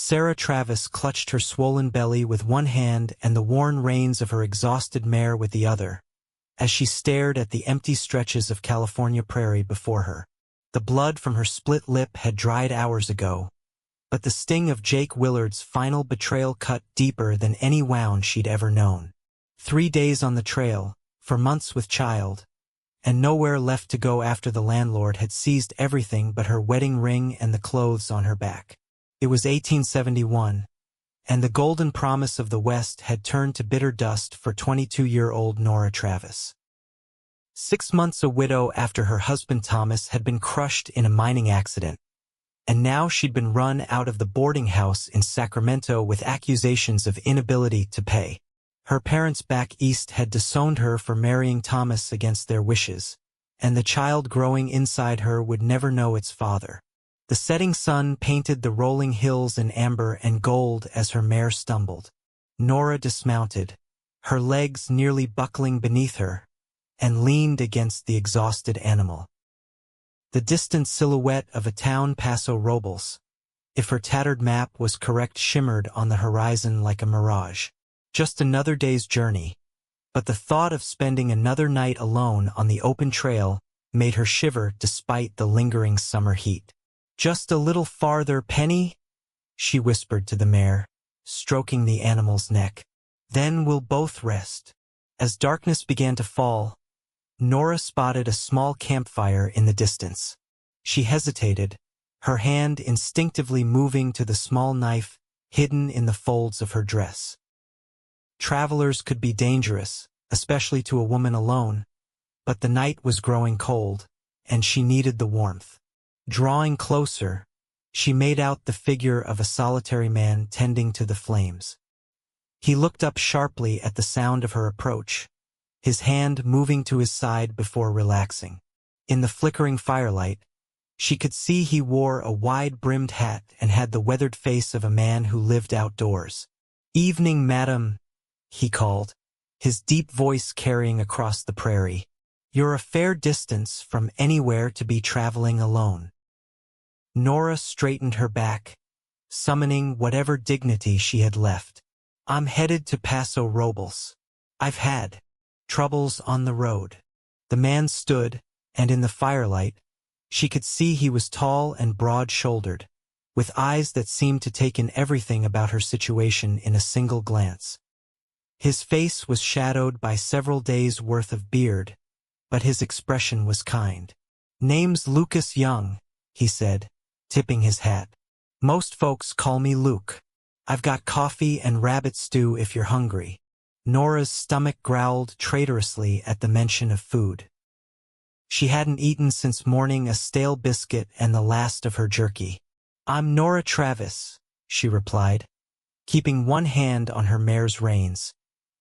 Nora Travis clutched her swollen belly with one hand and the worn reins of her exhausted mare with the other, as she stared at the empty stretches of California prairie before her. The blood from her split lip had dried hours ago, but the sting of Jake Willard's final betrayal cut deeper than any wound she'd ever known. 3 days on the trail, for months with child, and nowhere left to go after the landlord had seized everything but her wedding ring and the clothes on her back. It was 1871, and the golden promise of the West had turned to bitter dust for 22-year-old Nora Travis. 6 months a widow after her husband Thomas had been crushed in a mining accident, and now she'd been run out of the boarding house in Sacramento with accusations of inability to pay. Her parents back east had disowned her for marrying Thomas against their wishes, and the child growing inside her would never know its father. The setting sun painted the rolling hills in amber and gold as her mare stumbled. Nora dismounted, her legs nearly buckling beneath her, and leaned against the exhausted animal. The distant silhouette of a town, Paso Robles, if her tattered map was correct, shimmered on the horizon like a mirage. Just another day's journey, but the thought of spending another night alone on the open trail made her shiver despite the lingering summer heat. "Just a little farther, Penny," she whispered to the mare, stroking the animal's neck. "Then we'll both rest." As darkness began to fall, Nora spotted a small campfire in the distance. She hesitated, her hand instinctively moving to the small knife hidden in the folds of her dress. Travelers could be dangerous, especially to a woman alone, but the night was growing cold, and she needed the warmth. Drawing closer, she made out the figure of a solitary man tending to the flames. He looked up sharply at the sound of her approach, his hand moving to his side before relaxing. In the flickering firelight, she could see he wore a wide-brimmed hat and had the weathered face of a man who lived outdoors. "Evening, madam," he called, his deep voice carrying across the prairie. "You're a fair distance from anywhere to be traveling alone." Nora straightened her back, summoning whatever dignity she had left. "I'm headed to Paso Robles. I've had troubles on the road." The man stood, and in the firelight, she could see he was tall and broad-shouldered, with eyes that seemed to take in everything about her situation in a single glance. His face was shadowed by several days' worth of beard, but his expression was kind. "Name's Lucas Young," he said, tipping his hat. "Most folks call me Luke. I've got coffee and rabbit stew if you're hungry." Nora's stomach growled traitorously at the mention of food. She hadn't eaten since morning a stale biscuit and the last of her jerky. "I'm Nora Travis," she replied, keeping one hand on her mare's reins,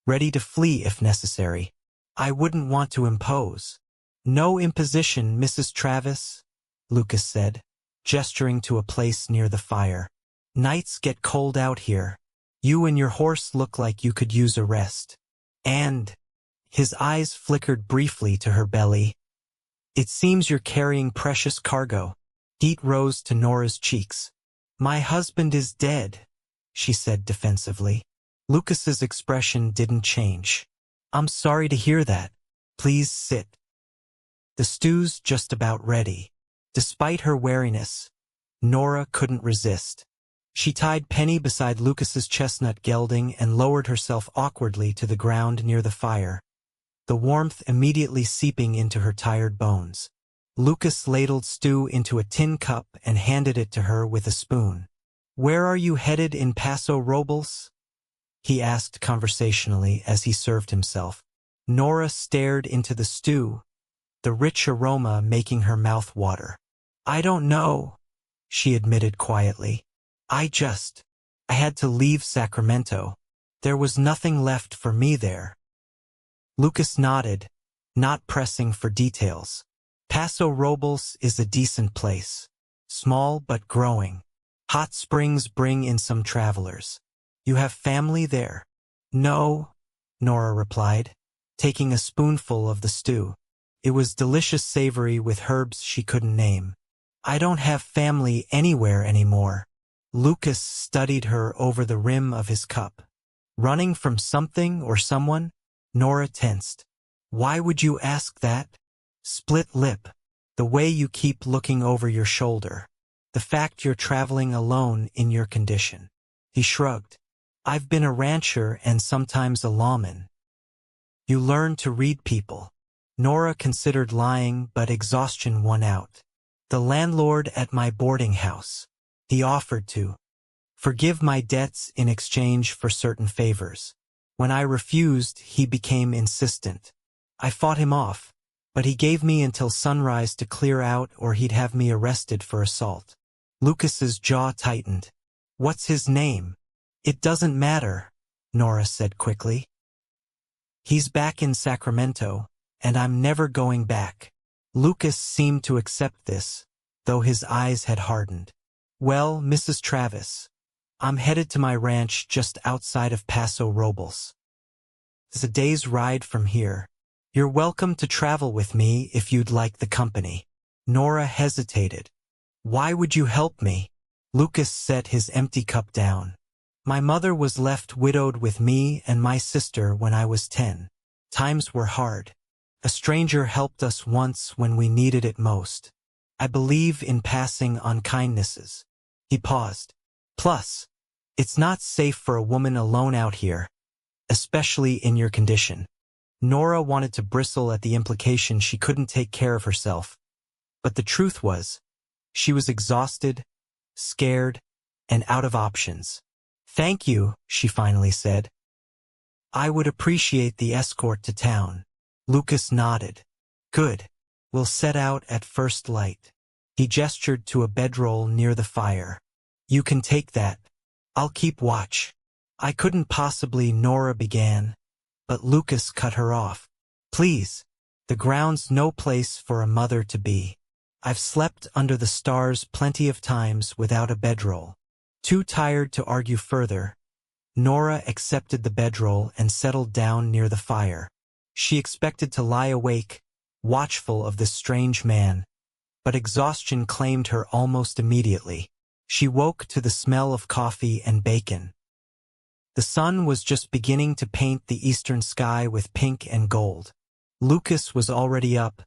ready to flee if necessary. "I wouldn't want to impose." "No imposition, Mrs. Travis," Lucas said, gesturing to a place near the fire. "Nights get cold out here. You and your horse look like you could use a rest." And his eyes flickered briefly to her belly. "It seems you're carrying precious cargo." Heat rose to Nora's cheeks. "My husband is dead," she said defensively. Lucas's expression didn't change. "I'm sorry to hear that. Please sit. The stew's just about ready." Despite her wariness, Nora couldn't resist. She tied Penny beside Lucas's chestnut gelding and lowered herself awkwardly to the ground near the fire, the warmth immediately seeping into her tired bones. Lucas ladled stew into a tin cup and handed it to her with a spoon. "Where are you headed in Paso Robles?" he asked conversationally as he served himself. Nora stared into the stew, the rich aroma making her mouth water. "I don't know," she admitted quietly. I had to leave Sacramento. There was nothing left for me there." Lucas nodded, not pressing for details. "Paso Robles is a decent place. Small but growing. Hot springs bring in some travelers. You have family there?" "No," Nora replied, taking a spoonful of the stew. It was delicious, savory with herbs she couldn't name. "I don't have family anywhere anymore." Lucas studied her over the rim of his cup. Running from something or someone? Nora tensed. Why would you ask that? Split lip. The way you keep looking over your shoulder. The fact you're traveling alone in your condition. He shrugged. I've been a rancher and sometimes a lawman. You learn to read people. Nora considered lying, but exhaustion won out. The landlord at my boarding house. He offered to forgive my debts in exchange for certain favors. When I refused, he became insistent. I fought him off, but he gave me until sunrise to clear out or he'd have me arrested for assault. Lucas's jaw tightened. What's his name? It doesn't matter, Nora said quickly. He's back in Sacramento, and I'm never going back. Lucas seemed to accept this, though his eyes had hardened. Well, Mrs. Travis, I'm headed to my ranch just outside of Paso Robles. It's a day's ride from here. You're welcome to travel with me if you'd like the company. Nora hesitated. Why would you help me? Lucas set his empty cup down. My mother was left widowed with me and my sister when I was 10. Times were hard. A stranger helped us once when we needed it most. I believe in passing on kindnesses. He paused. Plus, it's not safe for a woman alone out here, especially in your condition. Nora wanted to bristle at the implication she couldn't take care of herself, but the truth was, she was exhausted, scared, and out of options. Thank you, she finally said. I would appreciate the escort to town. Lucas nodded. Good. We'll set out at first light. He gestured to a bedroll near the fire. You can take that. I'll keep watch. I couldn't possibly, Nora began, but Lucas cut her off. Please, the ground's no place for a mother to be. I've slept under the stars plenty of times without a bedroll. Too tired to argue further, Nora accepted the bedroll and settled down near the fire. She expected to lie awake, watchful of this strange man, but exhaustion claimed her almost immediately. She woke to the smell of coffee and bacon. The sun was just beginning to paint the eastern sky with pink and gold. Lucas was already up,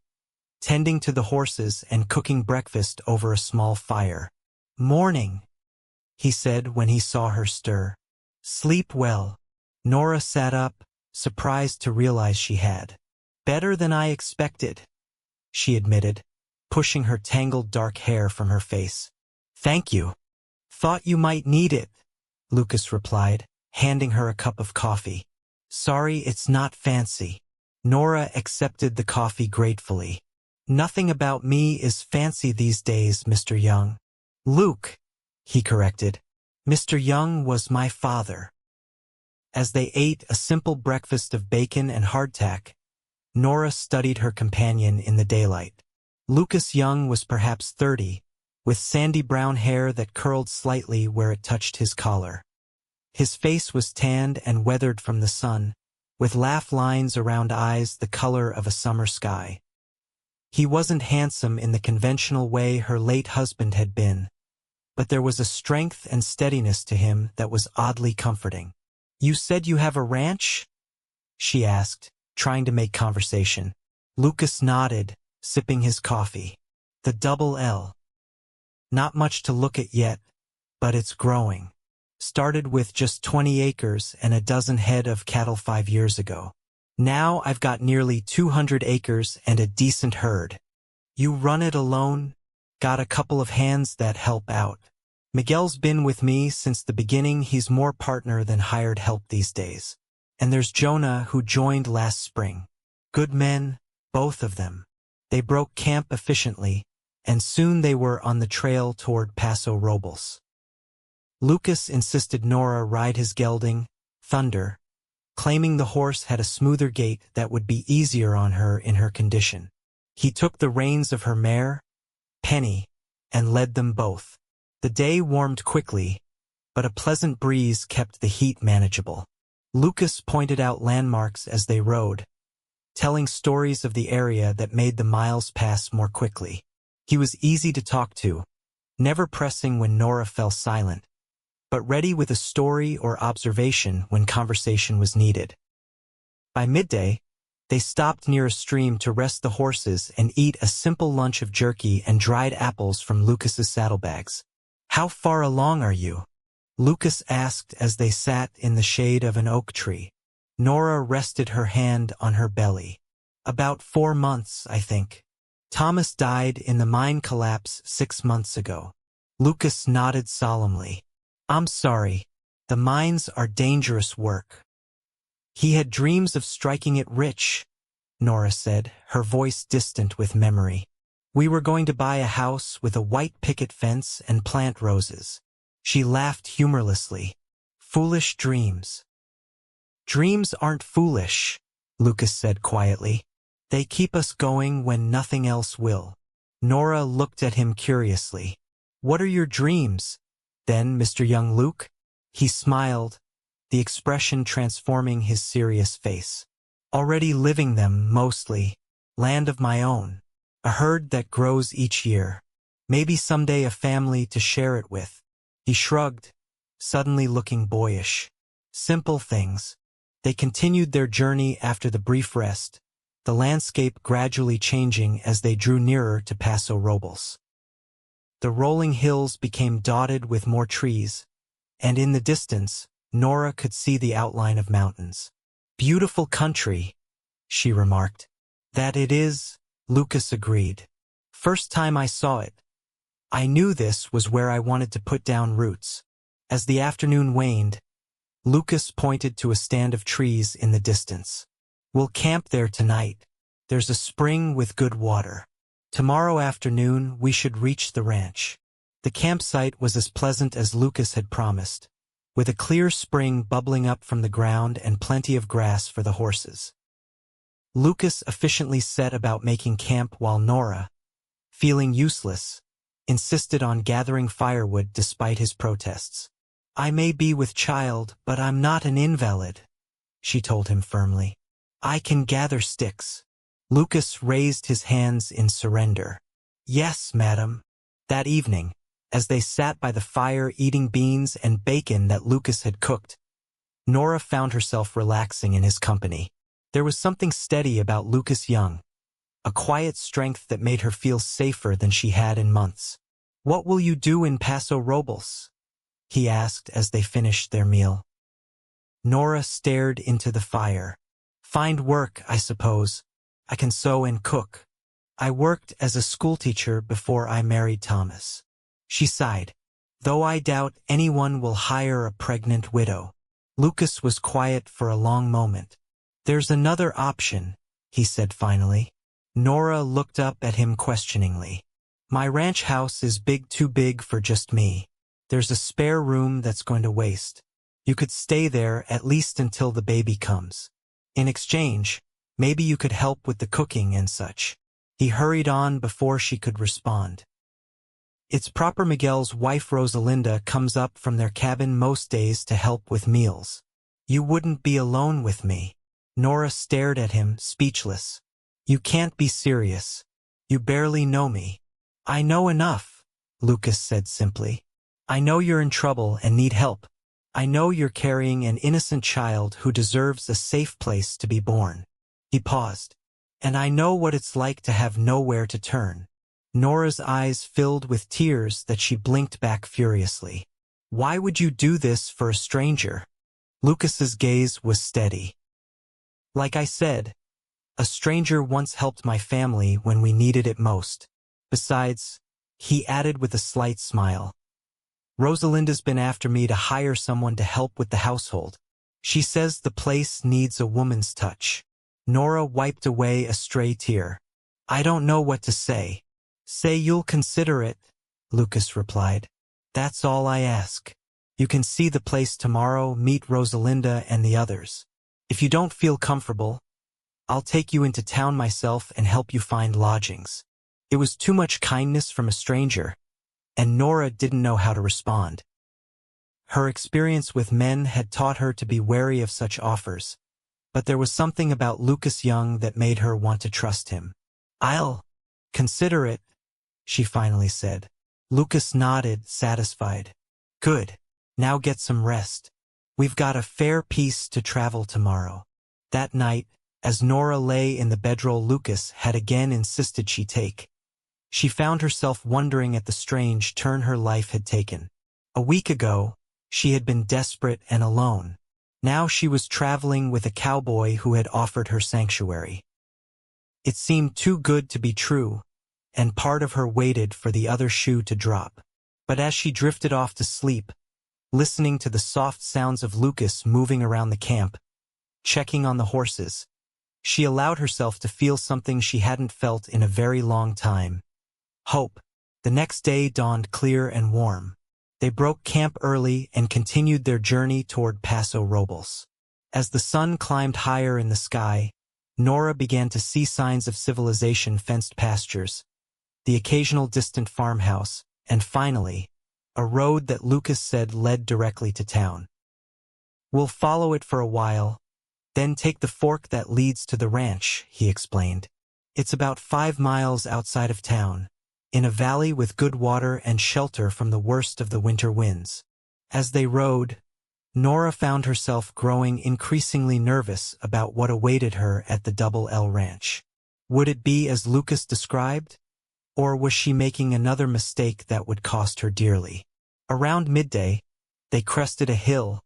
tending to the horses and cooking breakfast over a small fire. Morning, he said when he saw her stir. Sleep well. Nora sat up, surprised to realize she had. Better than I expected, she admitted, pushing her tangled dark hair from her face. Thank you. Thought you might need it, Lucas replied, handing her a cup of coffee. Sorry, it's not fancy. Nora accepted the coffee gratefully. Nothing about me is fancy these days, Mr. Young. Luke, he corrected. Mr. Young was my father. As they ate a simple breakfast of bacon and hardtack, Nora studied her companion in the daylight. Lucas Young was perhaps 30, with sandy brown hair that curled slightly where it touched his collar. His face was tanned and weathered from the sun, with laugh lines around eyes the color of a summer sky. He wasn't handsome in the conventional way her late husband had been, but there was a strength and steadiness to him that was oddly comforting. You said you have a ranch? She asked, trying to make conversation. Lucas nodded, sipping his coffee. The Double L. Not much to look at yet, but it's growing. Started with just 20 acres and a dozen head of cattle 5 years ago. Now I've got nearly 200 acres and a decent herd. You run it alone? Got a couple of hands that help out. Miguel's been with me since the beginning. He's more partner than hired help these days. And there's Jonah, who joined last spring. Good men, both of them. They broke camp efficiently, and soon they were on the trail toward Paso Robles. Lucas insisted Nora ride his gelding, Thunder, claiming the horse had a smoother gait that would be easier on her in her condition. He took the reins of her mare, Penny, and led them both. The day warmed quickly, but a pleasant breeze kept the heat manageable. Lucas pointed out landmarks as they rode, telling stories of the area that made the miles pass more quickly. He was easy to talk to, never pressing when Nora fell silent. but ready with a story or observation when conversation was needed. By midday, they stopped near a stream to rest the horses and eat a simple lunch of jerky and dried apples from Lucas's saddlebags. "How far along are you?" Lucas asked as they sat in the shade of an oak tree. Nora rested her hand on her belly. "About 4 months, I think. Thomas died in the mine collapse 6 months ago." Lucas nodded solemnly. "I'm sorry. The mines are dangerous work." "He had dreams of striking it rich," Nora said, her voice distant with memory. "We were going to buy a house with a white picket fence and plant roses." She laughed humorlessly. "Foolish dreams." "Dreams aren't foolish," Lucas said quietly. "They keep us going when nothing else will." Nora looked at him curiously. "What are your dreams, then, Mr. Young Luke?" He smiled, the expression transforming his serious face. "Already living them, mostly. Land of my own. A herd that grows each year. Maybe someday a family to share it with." He shrugged, suddenly looking boyish. Simple things. They continued their journey after the brief rest, the landscape gradually changing as they drew nearer to Paso Robles. The rolling hills became dotted with more trees, and in the distance, Nora could see the outline of mountains. "Beautiful country," she remarked. "That it is," Lucas agreed. "First time I saw it, I knew this was where I wanted to put down roots." As the afternoon waned, Lucas pointed to a stand of trees in the distance. "We'll camp there tonight. There's a spring with good water. Tomorrow afternoon we should reach the ranch." The campsite was as pleasant as Lucas had promised, with a clear spring bubbling up from the ground and plenty of grass for the horses. Lucas efficiently set about making camp while Nora, feeling useless, insisted on gathering firewood despite his protests. "I may be with child, but I'm not an invalid," she told him firmly. "I can gather sticks." Lucas raised his hands in surrender. "Yes, madam." That evening, as they sat by the fire eating beans and bacon that Lucas had cooked, Nora found herself relaxing in his company. There was something steady about Lucas Young, a quiet strength that made her feel safer than she had in months. "What will you do in Paso Robles?" he asked as they finished their meal. Nora stared into the fire. "Find work, I suppose. I can sew and cook. I worked as a schoolteacher before I married Thomas." She sighed. "Though I doubt anyone will hire a pregnant widow." Lucas was quiet for a long moment. "There's another option," he said finally. Nora looked up at him questioningly. "My ranch house is too big for just me. There's a spare room that's going to waste. You could stay there at least until the baby comes. In exchange, maybe you could help with the cooking and such." He hurried on before she could respond. "It's proper Miguel's wife Rosalinda comes up from their cabin most days to help with meals. You wouldn't be alone with me." Nora stared at him, speechless. "You can't be serious. You barely know me." "I know enough," Lucas said simply. "I know you're in trouble and need help. I know you're carrying an innocent child who deserves a safe place to be born." He paused. "And I know what it's like to have nowhere to turn." Nora's eyes filled with tears that she blinked back furiously. "Why would you do this for a stranger?" Lucas's gaze was steady. "Like I said, a stranger once helped my family when we needed it most. Besides," he added with a slight smile, "Rosalinda's been after me to hire someone to help with the household. She says the place needs a woman's touch." Nora wiped away a stray tear. "I don't know what to say." "Say you'll consider it," Lucas replied. "That's all I ask. You can see the place tomorrow, meet Rosalinda and the others. If you don't feel comfortable, I'll take you into town myself and help you find lodgings." It was too much kindness from a stranger, and Nora didn't know how to respond. Her experience with men had taught her to be wary of such offers, but there was something about Lucas Young that made her want to trust him. "I'll consider it," she finally said. Lucas nodded, satisfied. "Good. Now get some rest. We've got a fair piece to travel tomorrow." That night, as Nora lay in the bedroll Lucas had again insisted she take, she found herself wondering at the strange turn her life had taken. A week ago, she had been desperate and alone. Now she was traveling with a cowboy who had offered her sanctuary. It seemed too good to be true, and part of her waited for the other shoe to drop. But as she drifted off to sleep, listening to the soft sounds of Lucas moving around the camp, checking on the horses, she allowed herself to feel something she hadn't felt in a very long time: hope. The next day dawned clear and warm. They broke camp early and continued their journey toward Paso Robles. As the sun climbed higher in the sky, Nora began to see signs of civilization: fenced pastures, the occasional distant farmhouse, and finally, a road that Lucas said led directly to town. "We'll follow it for a while, then take the fork that leads to the ranch," he explained. "It's about 5 miles outside of town, in a valley with good water and shelter from the worst of the winter winds." As they rode, Nora found herself growing increasingly nervous about what awaited her at the Double L Ranch. Would it be as Lucas described? Or was she making another mistake that would cost her dearly? Around midday, they crested a hill,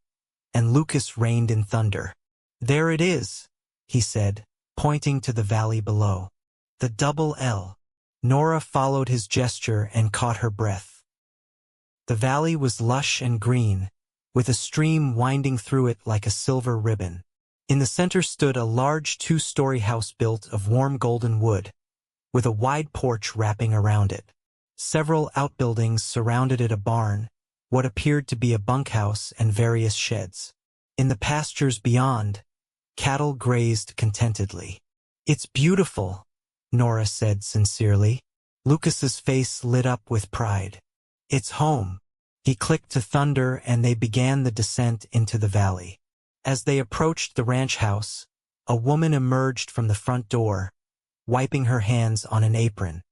and Lucas reined in thunder. "There it is," he said, pointing to the valley below. "The Double L." Nora followed his gesture and caught her breath. The valley was lush and green, with a stream winding through it like a silver ribbon. In the center stood a large 2-story house built of warm golden wood, with a wide porch wrapping around it. Several outbuildings surrounded it: a barn, what appeared to be a bunkhouse, and various sheds. In the pastures beyond, cattle grazed contentedly. "It's beautiful," Nora said sincerely. Lucas's face lit up with pride. "It's home." He clicked to thunder and they began the descent into the valley. As they approached the ranch house, a woman emerged from the front door, wiping her hands on an apron.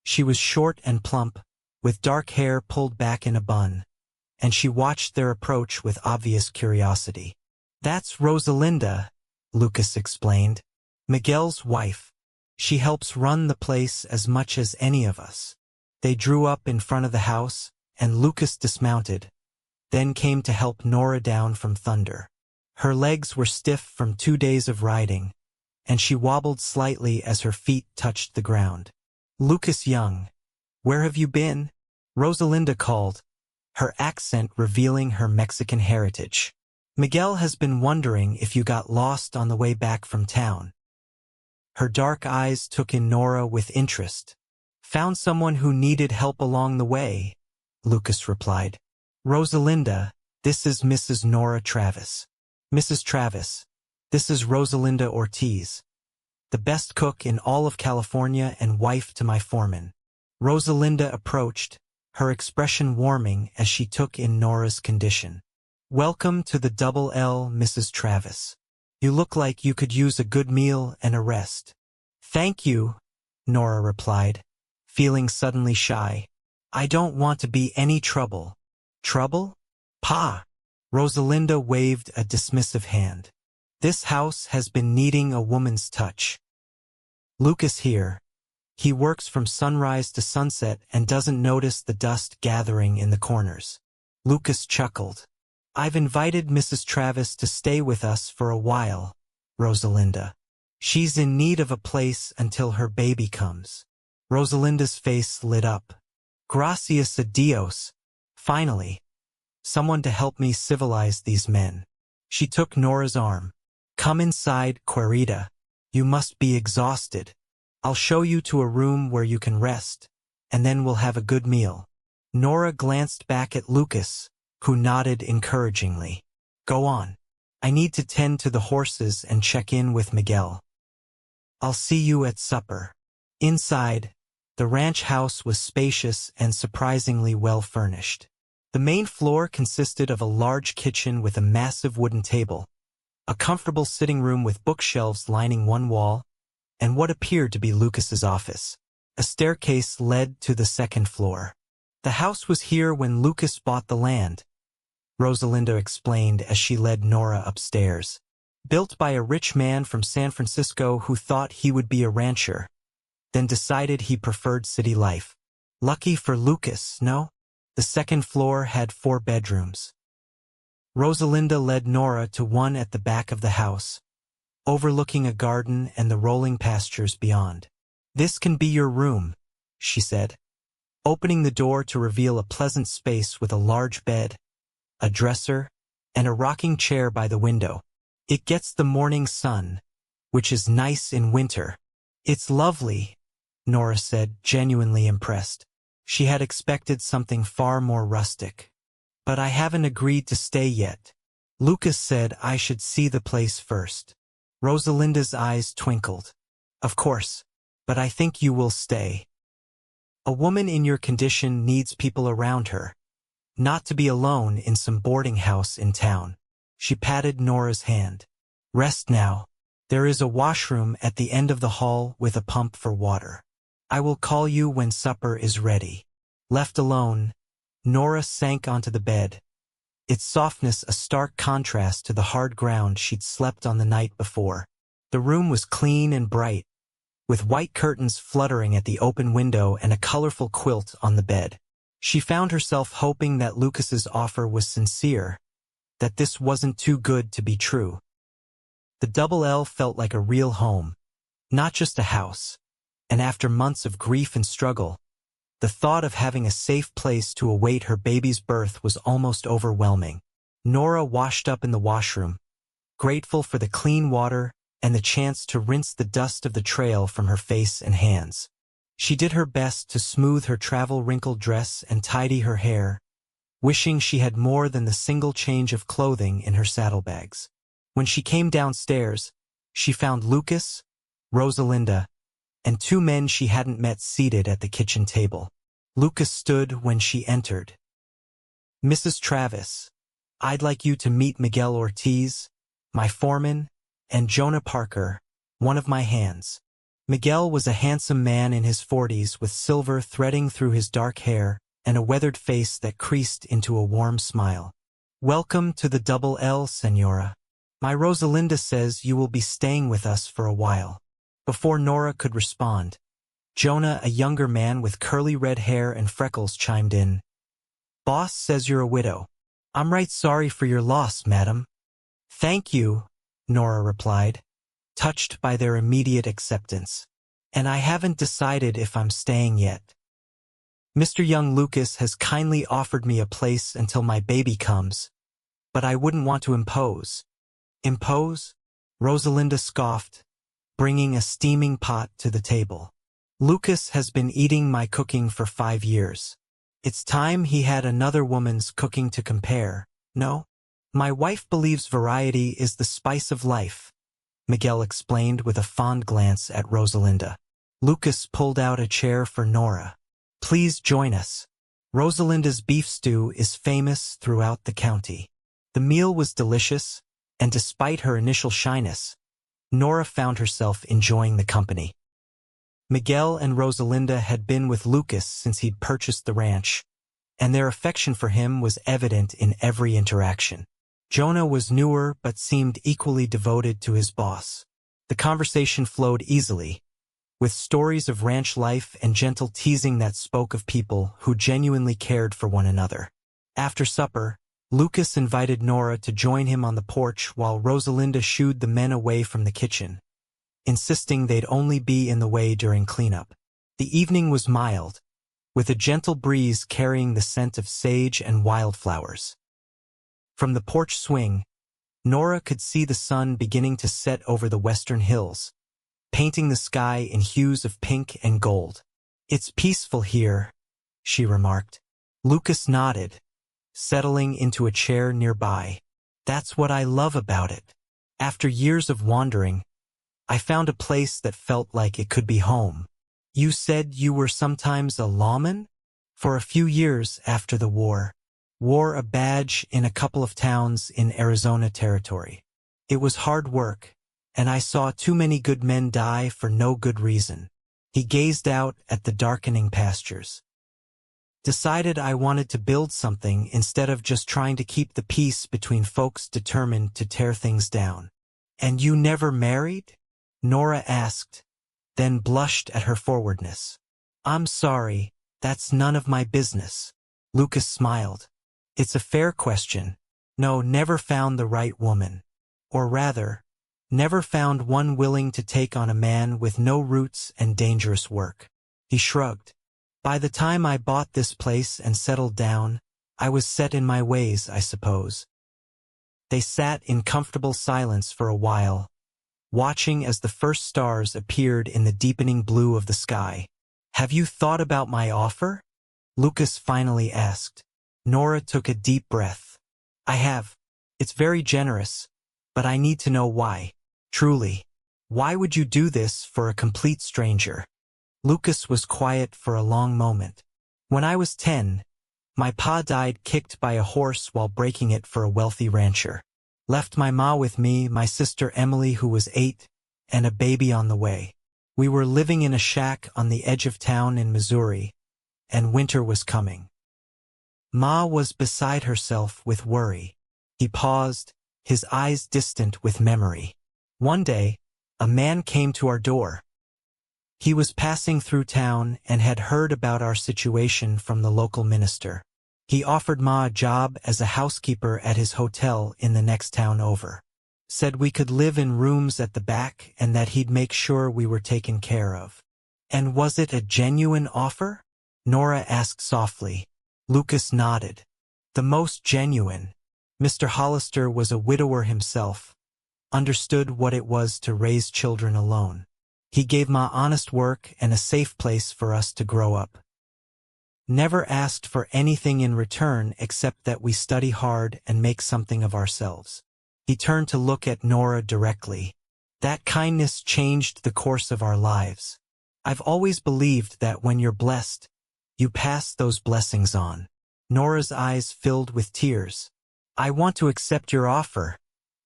She was short and plump, with dark hair pulled back in a bun, and she watched their approach with obvious curiosity. "That's Rosalinda," Lucas explained. "Miguel's wife. She helps run the place as much as any of us." They drew up in front of the house, and Lucas dismounted, then came to help Nora down from thunder. Her legs were stiff from 2 days of riding, and she wobbled slightly as her feet touched the ground. "Lucas Young, where have you been?" Rosalinda called, her accent revealing her Mexican heritage. "Miguel has been wondering if you got lost on the way back from town." Her dark eyes took in Nora with interest. "Found someone who needed help along the way," Lucas replied. "Rosalinda, this is Mrs. Nora Travis. Mrs. Travis, this is Rosalinda Ortiz, the best cook in all of California and wife to my foreman." Rosalinda approached, her expression warming as she took in Nora's condition. "Welcome to the Double L, Mrs. Travis. You look like you could use a good meal and a rest." "Thank you," Nora replied, feeling suddenly shy. "I don't want to be any trouble." "Trouble? Pa!" Rosalinda waved a dismissive hand. "This house has been needing a woman's touch. Lucas here. He works from sunrise to sunset and doesn't notice the dust gathering in the corners." Lucas chuckled. "I've invited Mrs. Travis to stay with us for a while, Rosalinda. She's in need of a place until her baby comes." Rosalinda's face lit up. "Gracias a Dios. Finally, someone to help me civilize these men." She took Nora's arm. "Come inside, Querida. You must be exhausted. I'll show you to a room where you can rest, and then we'll have a good meal." Nora glanced back at Lucas, who nodded encouragingly. "Go on. I need to tend to the horses and check in with Miguel. I'll see you at supper." Inside, the ranch house was spacious and surprisingly well furnished. The main floor consisted of a large kitchen with a massive wooden table, a comfortable sitting room with bookshelves lining one wall, and what appeared to be Lucas's office. A staircase led to the second floor. The house was here when Lucas bought the land, Rosalinda explained as she led Nora upstairs. Built by a rich man from San Francisco who thought he would be a rancher, then decided he preferred city life. Lucky for Lucas, no? The second floor had 4 bedrooms. Rosalinda led Nora to one at the back of the house, overlooking a garden and the rolling pastures beyond. "This can be your room," she said, opening the door to reveal a pleasant space with a large bed, a dresser, and a rocking chair by the window. "It gets the morning sun, which is nice in winter." "It's lovely," Nora said, genuinely impressed. She had expected something far more rustic. "But I haven't agreed to stay yet. Lucas said I should see the place first." Rosalinda's eyes twinkled. "Of course, but I think you will stay. A woman in your condition needs people around her, not to be alone in some boarding house in town." She patted Nora's hand. "Rest now. There is a washroom at the end of the hall with a pump for water. I will call you when supper is ready." Left alone, Nora sank onto the bed, its softness a stark contrast to the hard ground she'd slept on the night before. The room was clean and bright, with white curtains fluttering at the open window and a colorful quilt on the bed. She found herself hoping that Lucas's offer was sincere, that this wasn't too good to be true. The Double L felt like a real home, not just a house, and after months of grief and struggle, the thought of having a safe place to await her baby's birth was almost overwhelming. Nora washed up in the washroom, grateful for the clean water and the chance to rinse the dust of the trail from her face and hands. She did her best to smooth her travel-wrinkled dress and tidy her hair, wishing she had more than the single change of clothing in her saddlebags. When she came downstairs, she found Lucas, Rosalinda, and 2 men she hadn't met seated at the kitchen table. Lucas stood when she entered. "Mrs. Travis, I'd like you to meet Miguel Ortiz, my foreman, and Jonah Parker, one of my hands." Miguel was a handsome man in his 40s with silver threading through his dark hair and a weathered face that creased into a warm smile. "Welcome to the Double L, Senora. My Rosalinda says you will be staying with us for a while." Before Nora could respond, Jonah, a younger man with curly red hair and freckles, chimed in. "Boss says you're a widow. I'm right sorry for your loss, madam." "Thank you," Nora replied, touched by their immediate acceptance. "And I haven't decided if I'm staying yet. Mr. Young Lucas has kindly offered me a place until my baby comes, but I wouldn't want to impose." "Impose?" Rosalinda scoffed, bringing a steaming pot to the table. "Lucas has been eating my cooking for 5 years. It's time he had another woman's cooking to compare, no? My wife believes variety is the spice of life," Miguel explained with a fond glance at Rosalinda. Lucas pulled out a chair for Nora. "Please join us. Rosalinda's beef stew is famous throughout the county." The meal was delicious, and despite her initial shyness, Nora found herself enjoying the company. Miguel and Rosalinda had been with Lucas since he'd purchased the ranch, and their affection for him was evident in every interaction. Jonah was newer but seemed equally devoted to his boss. The conversation flowed easily, with stories of ranch life and gentle teasing that spoke of people who genuinely cared for one another. After supper, Lucas invited Nora to join him on the porch while Rosalinda shooed the men away from the kitchen, insisting they'd only be in the way during cleanup. The evening was mild, with a gentle breeze carrying the scent of sage and wildflowers. From the porch swing, Nora could see the sun beginning to set over the western hills, painting the sky in hues of pink and gold. "It's peaceful here," she remarked. Lucas nodded, settling into a chair nearby. "That's what I love about it. After years of wandering, I found a place that felt like it could be home." "You said you were sometimes a lawman?" "For a few years after the war. Wore a badge in a couple of towns in Arizona territory. It was hard work, and I saw too many good men die for no good reason." He gazed out at the darkening pastures. Decided I wanted to build something instead of just trying to keep the peace between folks determined to tear things down. And you never married? Nora asked, then blushed at her forwardness. I'm sorry, that's none of my business. Lucas smiled. It's a fair question. No, never found the right woman. Or rather, never found one willing to take on a man with no roots and dangerous work. He shrugged. By the time I bought this place and settled down, I was set in my ways, I suppose. They sat in comfortable silence for a while, watching as the first stars appeared in the deepening blue of the sky. Have you thought about my offer? Lucas finally asked. Nora took a deep breath. I have. It's very generous, but I need to know why. Truly. Why would you do this for a complete stranger? Lucas was quiet for a long moment. When I was 10, my pa died kicked by a horse while breaking it for a wealthy rancher. Left my ma with me, my sister Emily who was 8, and a baby on the way. We were living in a shack on the edge of town in Missouri, and winter was coming. Ma was beside herself with worry. He paused, his eyes distant with memory. One day, a man came to our door. He was passing through town and had heard about our situation from the local minister. He offered Ma a job as a housekeeper at his hotel in the next town over. Said we could live in rooms at the back and that he'd make sure we were taken care of. And was it a genuine offer? Nora asked softly. Lucas nodded. The most genuine. Mr. Hollister was a widower himself, understood what it was to raise children alone. He gave Ma honest work and a safe place for us to grow up. Never asked for anything in return except that we study hard and make something of ourselves. He turned to look at Nora directly. That kindness changed the course of our lives. I've always believed that when you're blessed, you pass those blessings on. Nora's eyes filled with tears. I want to accept your offer,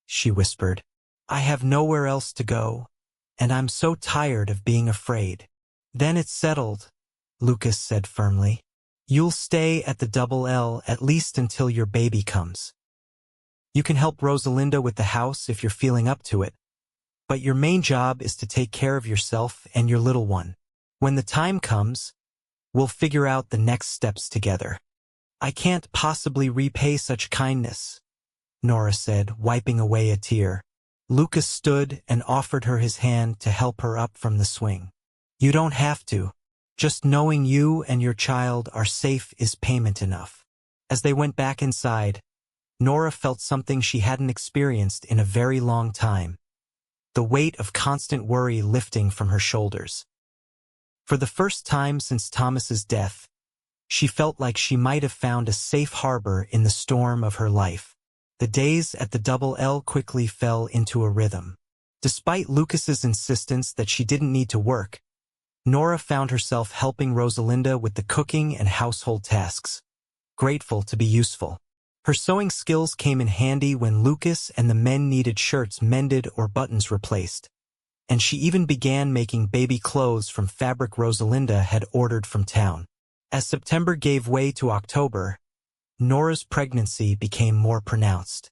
she whispered. I have nowhere else to go, and I'm so tired of being afraid. Then it's settled, Lucas said firmly. You'll stay at the Double L at least until your baby comes. You can help Rosalinda with the house if you're feeling up to it, but your main job is to take care of yourself and your little one. When the time comes, we'll figure out the next steps together. I can't possibly repay such kindness, Nora said, wiping away a tear. Lucas stood and offered her his hand to help her up from the swing. You don't have to. Just knowing you and your child are safe is payment enough. As they went back inside, Nora felt something she hadn't experienced in a very long time. The weight of constant worry lifting from her shoulders. For the first time since Thomas's death, she felt like she might have found a safe harbor in the storm of her life. The days at the Double L quickly fell into a rhythm. Despite Lucas's insistence that she didn't need to work, Nora found herself helping Rosalinda with the cooking and household tasks, grateful to be useful. Her sewing skills came in handy when Lucas and the men needed shirts mended or buttons replaced, and she even began making baby clothes from fabric Rosalinda had ordered from town. As September gave way to October, Nora's pregnancy became more pronounced.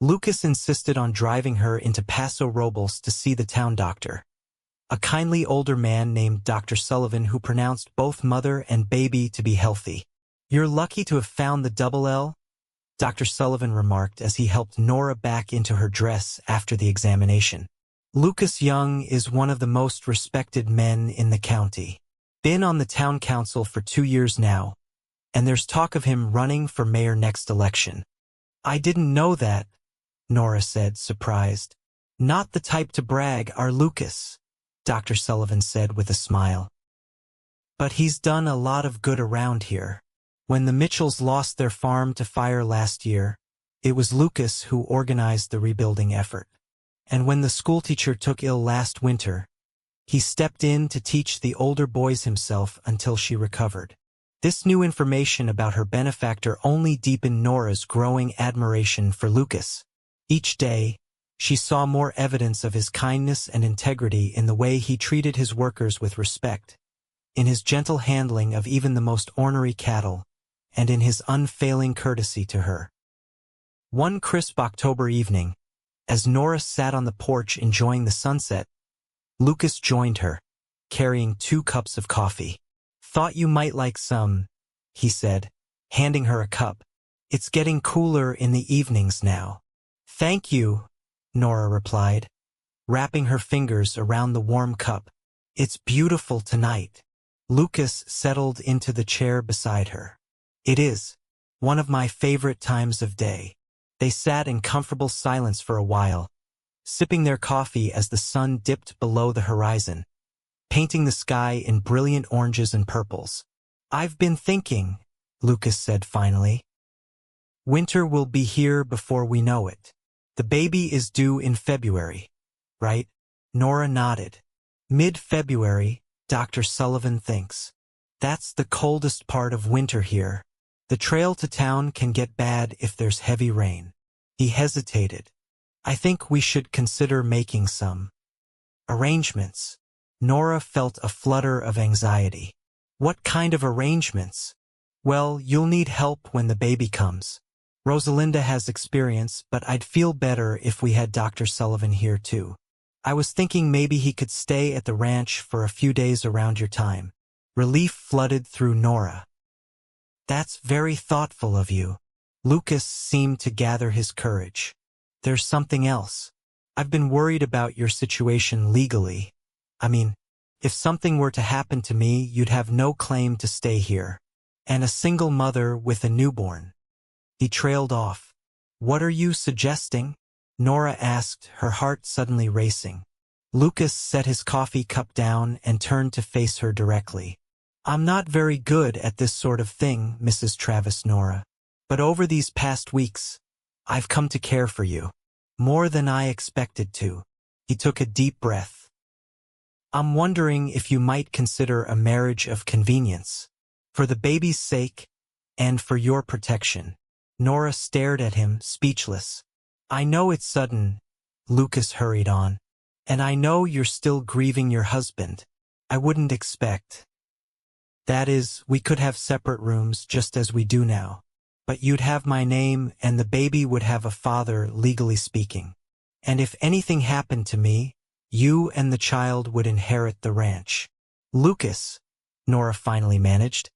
Lucas insisted on driving her into Paso Robles to see the town doctor, a kindly older man named Dr. Sullivan who pronounced both mother and baby to be healthy. You're lucky to have found the Double L, Dr. Sullivan remarked as he helped Nora back into her dress after the examination. Lucas Young is one of the most respected men in the county. Been on the town council for 2 years now, and there's talk of him running for mayor next election. I didn't know that, Nora said, surprised. Not the type to brag, our Lucas, Dr. Sullivan said with a smile. But he's done a lot of good around here. When the Mitchells lost their farm to fire last year, it was Lucas who organized the rebuilding effort. And when the schoolteacher took ill last winter, he stepped in to teach the older boys himself until she recovered. This new information about her benefactor only deepened Nora's growing admiration for Lucas. Each day, she saw more evidence of his kindness and integrity in the way he treated his workers with respect, in his gentle handling of even the most ornery cattle, and in his unfailing courtesy to her. One crisp October evening, as Nora sat on the porch enjoying the sunset, Lucas joined her, carrying 2 cups of coffee. "Thought you might like some," he said, handing her a cup. "It's getting cooler in the evenings now." "Thank you," Nora replied, wrapping her fingers around the warm cup. "It's beautiful tonight." Lucas settled into the chair beside her. "It is one of my favorite times of day." They sat in comfortable silence for a while, sipping their coffee as the sun dipped below the horizon, painting the sky in brilliant oranges and purples. "I've been thinking," Lucas said finally. "Winter will be here before we know it. The baby is due in February, right?" Nora nodded. "Mid-February, Dr. Sullivan thinks. That's the coldest part of winter here. The trail to town can get bad if there's heavy rain." He hesitated. "I think we should consider making some arrangements." Nora felt a flutter of anxiety. "What kind of arrangements?" "Well, you'll need help when the baby comes. Rosalinda has experience, but I'd feel better if we had Dr. Sullivan here too. I was thinking maybe he could stay at the ranch for a few days around your time." Relief flooded through Nora. "That's very thoughtful of you." Lucas seemed to gather his courage. "There's something else. I've been worried about your situation legally. I mean, if something were to happen to me, you'd have no claim to stay here. And a single mother with a newborn." He trailed off. "What are you suggesting?" Nora asked, her heart suddenly racing. Lucas set his coffee cup down and turned to face her directly. "I'm not very good at this sort of thing, Mrs. Travis, Nora. But over these past weeks, I've come to care for you. More than I expected to." He took a deep breath. "I'm wondering if you might consider a marriage of convenience. For the baby's sake, and for your protection." Nora stared at him, speechless. "I know it's sudden," Lucas hurried on. "And I know you're still grieving your husband. I wouldn't expect. That is, we could have separate rooms just as we do now. But you'd have my name and the baby would have a father, legally speaking. And if anything happened to me, you and the child would inherit the ranch." "Lucas," Nora finally managed,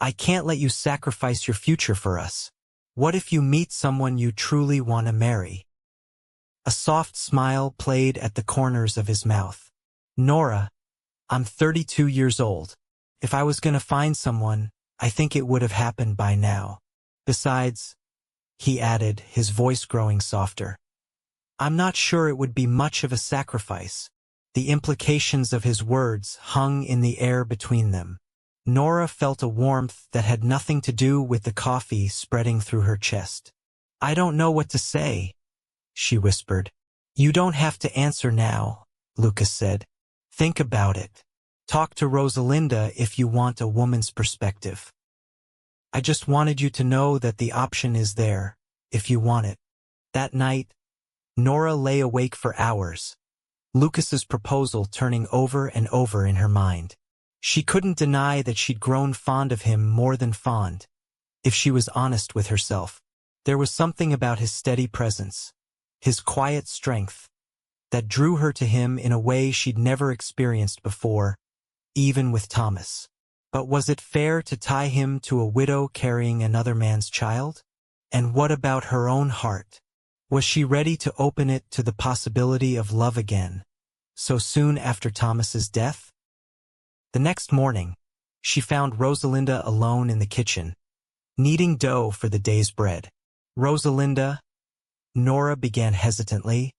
"I can't let you sacrifice your future for us. What if you meet someone you truly want to marry?" A soft smile played at the corners of his mouth. "Nora, I'm 32 years old. If I was going to find someone, I think it would have happened by now. Besides," he added, his voice growing softer, "I'm not sure it would be much of a sacrifice." The implications of his words hung in the air between them. Nora felt a warmth that had nothing to do with the coffee spreading through her chest. "I don't know what to say," she whispered. "You don't have to answer now," Lucas said. "Think about it. Talk to Rosalinda if you want a woman's perspective. I just wanted you to know that the option is there, if you want it." That night, Nora lay awake for hours, Lucas's proposal turning over and over in her mind. She couldn't deny that she'd grown fond of him more than fond, if she was honest with herself. There was something about his steady presence, his quiet strength, that drew her to him in a way she'd never experienced before, even with Thomas. But was it fair to tie him to a widow carrying another man's child? And what about her own heart? Was she ready to open it to the possibility of love again, so soon after Thomas's death? The next morning, she found Rosalinda alone in the kitchen, kneading dough for the day's bread. "Rosalinda," Nora began hesitantly,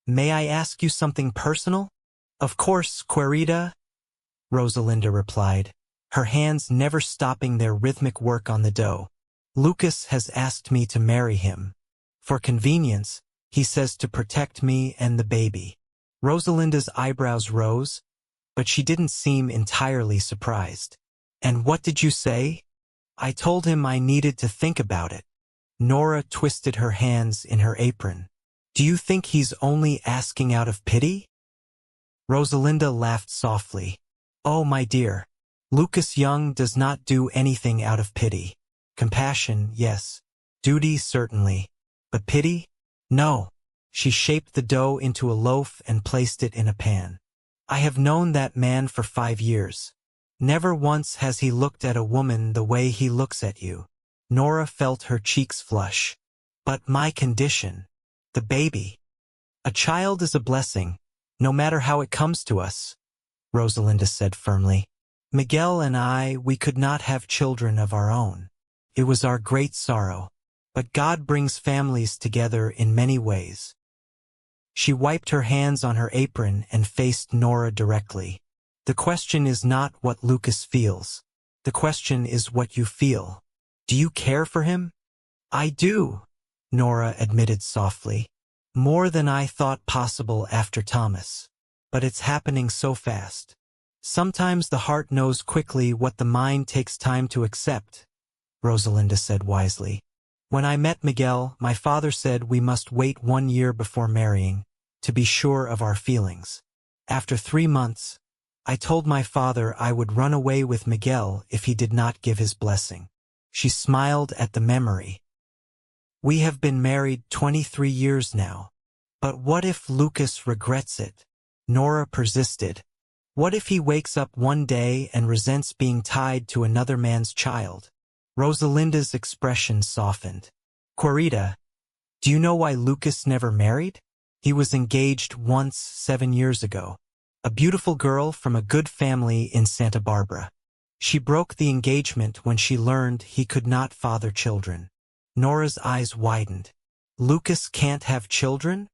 "may I ask you something personal?" "Of course, Querida," Rosalinda replied, her hands never stopping their rhythmic work on the dough. "Lucas has asked me to marry him. For convenience, he says to protect me and the baby." Rosalinda's eyebrows rose, but she didn't seem entirely surprised. "And what did you say?" "I told him I needed to think about it." Nora twisted her hands in her apron. "Do you think he's only asking out of pity?" Rosalinda laughed softly. "Oh, my dear, Lucas Young does not do anything out of pity. Compassion, yes. Duty, certainly. But pity? No. She shaped the dough into a loaf and placed it in a pan. I have known that man for 5 years. Never once has he looked at a woman the way he looks at you. Nora felt her cheeks flush. But my condition. The baby. A child is a blessing, no matter how it comes to us, Rosalinda said firmly. Miguel and I, we could not have children of our own. It was our great sorrow. But God brings families together in many ways. She wiped her hands on her apron and faced Nora directly. The question is not what Lucas feels. The question is what you feel. Do you care for him? I do, Nora admitted softly. More than I thought possible after Thomas. But it's happening so fast. Sometimes the heart knows quickly what the mind takes time to accept, Rosalinda said wisely. When I met Miguel, my father said we must wait 1 year before marrying, to be sure of our feelings. After 3 months, I told my father I would run away with Miguel if he did not give his blessing. She smiled at the memory. We have been married 23 years now. But what if Lucas regrets it? Nora persisted. What if he wakes up one day and resents being tied to another man's child? Rosalinda's expression softened. Corita, do you know why Lucas never married? He was engaged once 7 years ago. A beautiful girl from a good family in Santa Barbara. She broke the engagement when she learned he could not father children. Nora's eyes widened. Lucas can't have children?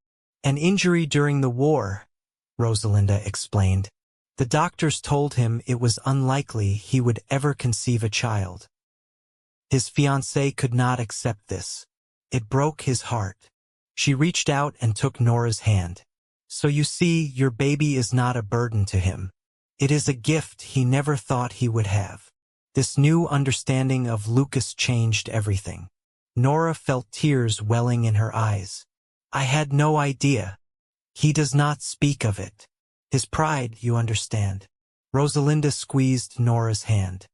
An injury during the war, Rosalinda explained. The doctors told him it was unlikely he would ever conceive a child. His fiancée could not accept this. It broke his heart. She reached out and took Nora's hand. So you see, your baby is not a burden to him. It is a gift he never thought he would have. This new understanding of Lucas changed everything. Nora felt tears welling in her eyes. I had no idea. He does not speak of it. His pride, you understand. Rosalinda squeezed Nora's hand.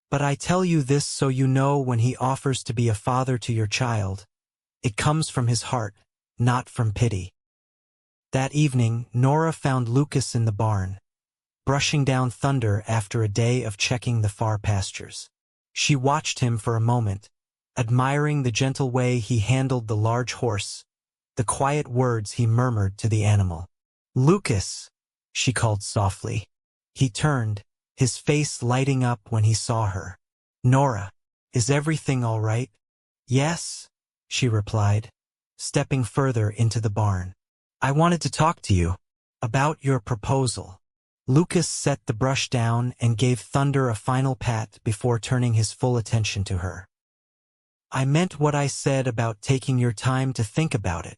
But I tell you this so you know, when he offers to be a father to your child, it comes from his heart, not from pity. That evening, Nora found Lucas in the barn, brushing down thunder after a day of checking the far pastures. She watched him for a moment, admiring the gentle way he handled the large horse, the quiet words he murmured to the animal. Lucas, she called softly. He turned, his face lighting up when he saw her. Nora, is everything all right? Yes, she replied, stepping further into the barn. I wanted to talk to you about your proposal. Lucas set the brush down and gave Thunder a final pat before turning his full attention to her. I meant what I said about taking your time to think about it.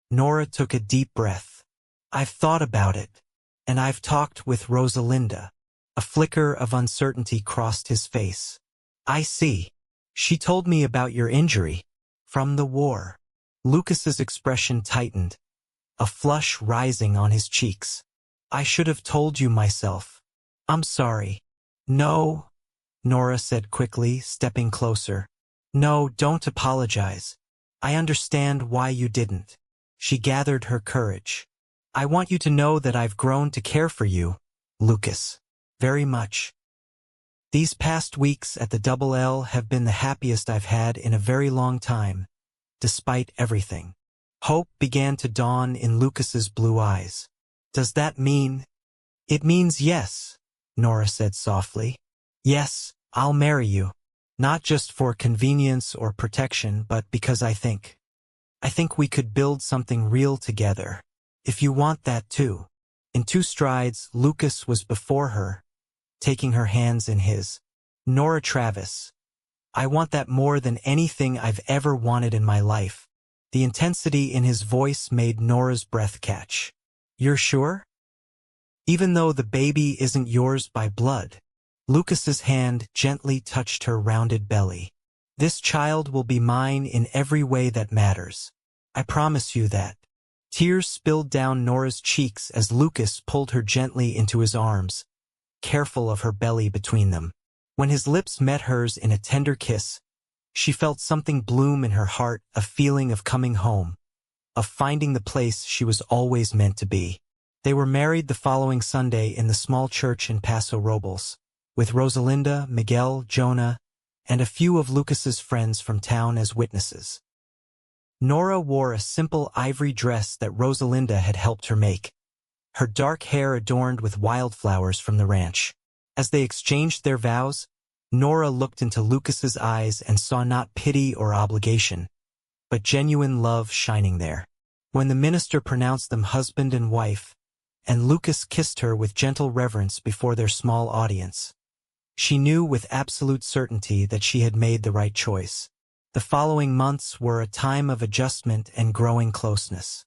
Nora took a deep breath. I've thought about it, and I've talked with Rosalinda. A flicker of uncertainty crossed his face. I see. She told me about your injury. From the war. Lucas's expression tightened, a flush rising on his cheeks. I should have told you myself. I'm sorry. No, Nora said quickly, stepping closer. No, don't apologize. I understand why you didn't. She gathered her courage. I want you to know that I've grown to care for you, Lucas. Very much. These past weeks at the Double L have been the happiest I've had in a very long time, despite everything. Hope began to dawn in Lucas's blue eyes. Does that mean? It means yes, Nora said softly. Yes, I'll marry you. Not just for convenience or protection, but because I think we could build something real together. If you want that too. In 2 strides, Lucas was before her, taking her hands in his. Nora Travis. I want that more than anything I've ever wanted in my life. The intensity in his voice made Nora's breath catch. You're sure? Even though the baby isn't yours by blood. Lucas's hand gently touched her rounded belly. This child will be mine in every way that matters. I promise you that. Tears spilled down Nora's cheeks as Lucas pulled her gently into his arms, careful of her belly between them. When his lips met hers in a tender kiss, she felt something bloom in her heart, a feeling of coming home, of finding the place she was always meant to be. They were married the following Sunday in the small church in Paso Robles, with Rosalinda, Miguel, Jonah, and a few of Lucas's friends from town as witnesses. Nora wore a simple ivory dress that Rosalinda had helped her make, her dark hair adorned with wildflowers from the ranch. As they exchanged their vows, Nora looked into Lucas's eyes and saw not pity or obligation, but genuine love shining there. When the minister pronounced them husband and wife, and Lucas kissed her with gentle reverence before their small audience, she knew with absolute certainty that she had made the right choice. The following months were a time of adjustment and growing closeness.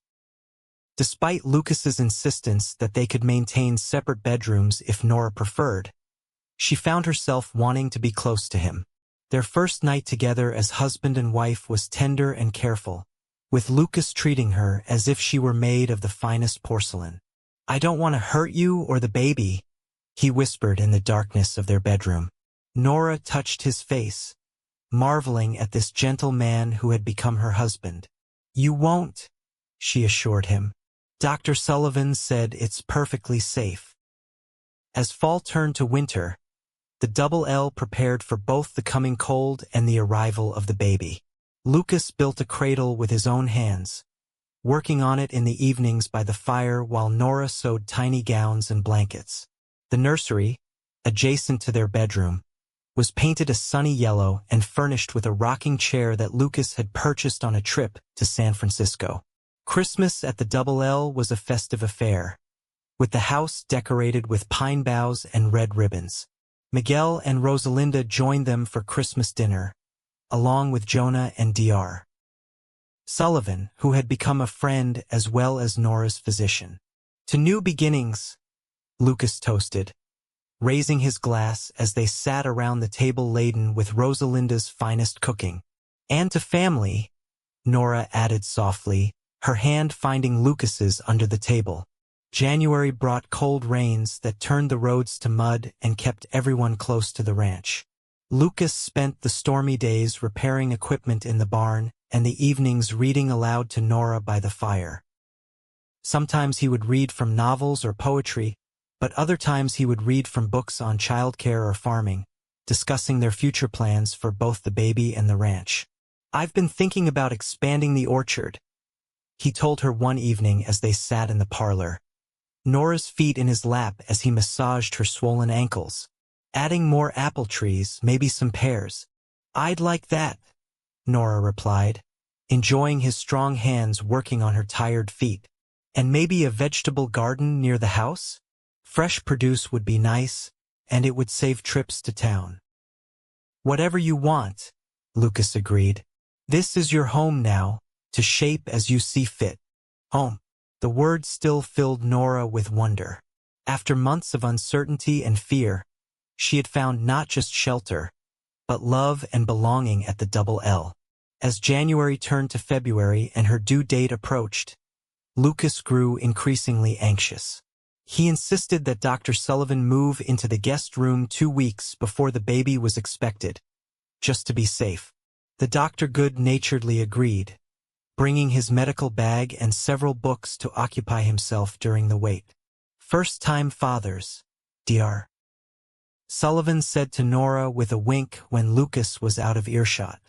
Despite Lucas's insistence that they could maintain separate bedrooms if Nora preferred, she found herself wanting to be close to him. Their first night together as husband and wife was tender and careful, with Lucas treating her as if she were made of the finest porcelain. "I don't want to hurt you or the baby," he whispered in the darkness of their bedroom. Nora touched his face, marveling at this gentle man who had become her husband. "You won't," she assured him. "Dr. Sullivan said it's perfectly safe." As fall turned to winter, the Double L prepared for both the coming cold and the arrival of the baby. Lucas built a cradle with his own hands, working on it in the evenings by the fire while Nora sewed tiny gowns and blankets. The nursery, adjacent to their bedroom, was painted a sunny yellow and furnished with a rocking chair that Lucas had purchased on a trip to San Francisco. Christmas at the Double L was a festive affair, with the house decorated with pine boughs and red ribbons. Miguel and Rosalinda joined them for Christmas dinner, along with Jonah and Dr. Sullivan, who had become a friend as well as Nora's physician. "To new beginnings," Lucas toasted, raising his glass as they sat around the table laden with Rosalinda's finest cooking. "And to family," Nora added softly, her hand finding Lucas's under the table. January brought cold rains that turned the roads to mud and kept everyone close to the ranch. Lucas spent the stormy days repairing equipment in the barn and the evenings reading aloud to Nora by the fire. Sometimes he would read from novels or poetry, but other times he would read from books on childcare or farming, discussing their future plans for both the baby and the ranch. "I've been thinking about expanding the orchard," he told her one evening as they sat in the parlor, Nora's feet in his lap as he massaged her swollen ankles. "Adding more apple trees, maybe some pears." "I'd like that," Nora replied, enjoying his strong hands working on her tired feet. "And maybe a vegetable garden near the house? Fresh produce would be nice, and it would save trips to town." "Whatever you want," Lucas agreed. "This is your home now, to shape as you see fit." Home. The word still filled Nora with wonder. After months of uncertainty and fear, she had found not just shelter, but love and belonging at the Double L. As January turned to February and her due date approached, Lucas grew increasingly anxious. He insisted that Dr. Sullivan move into the guest room 2 weeks before the baby was expected, just to be safe. The doctor good-naturedly agreed, bringing his medical bag and several books to occupy himself during the wait. "First-time fathers, Dr. Sullivan said to Nora with a wink when Lucas was out of earshot.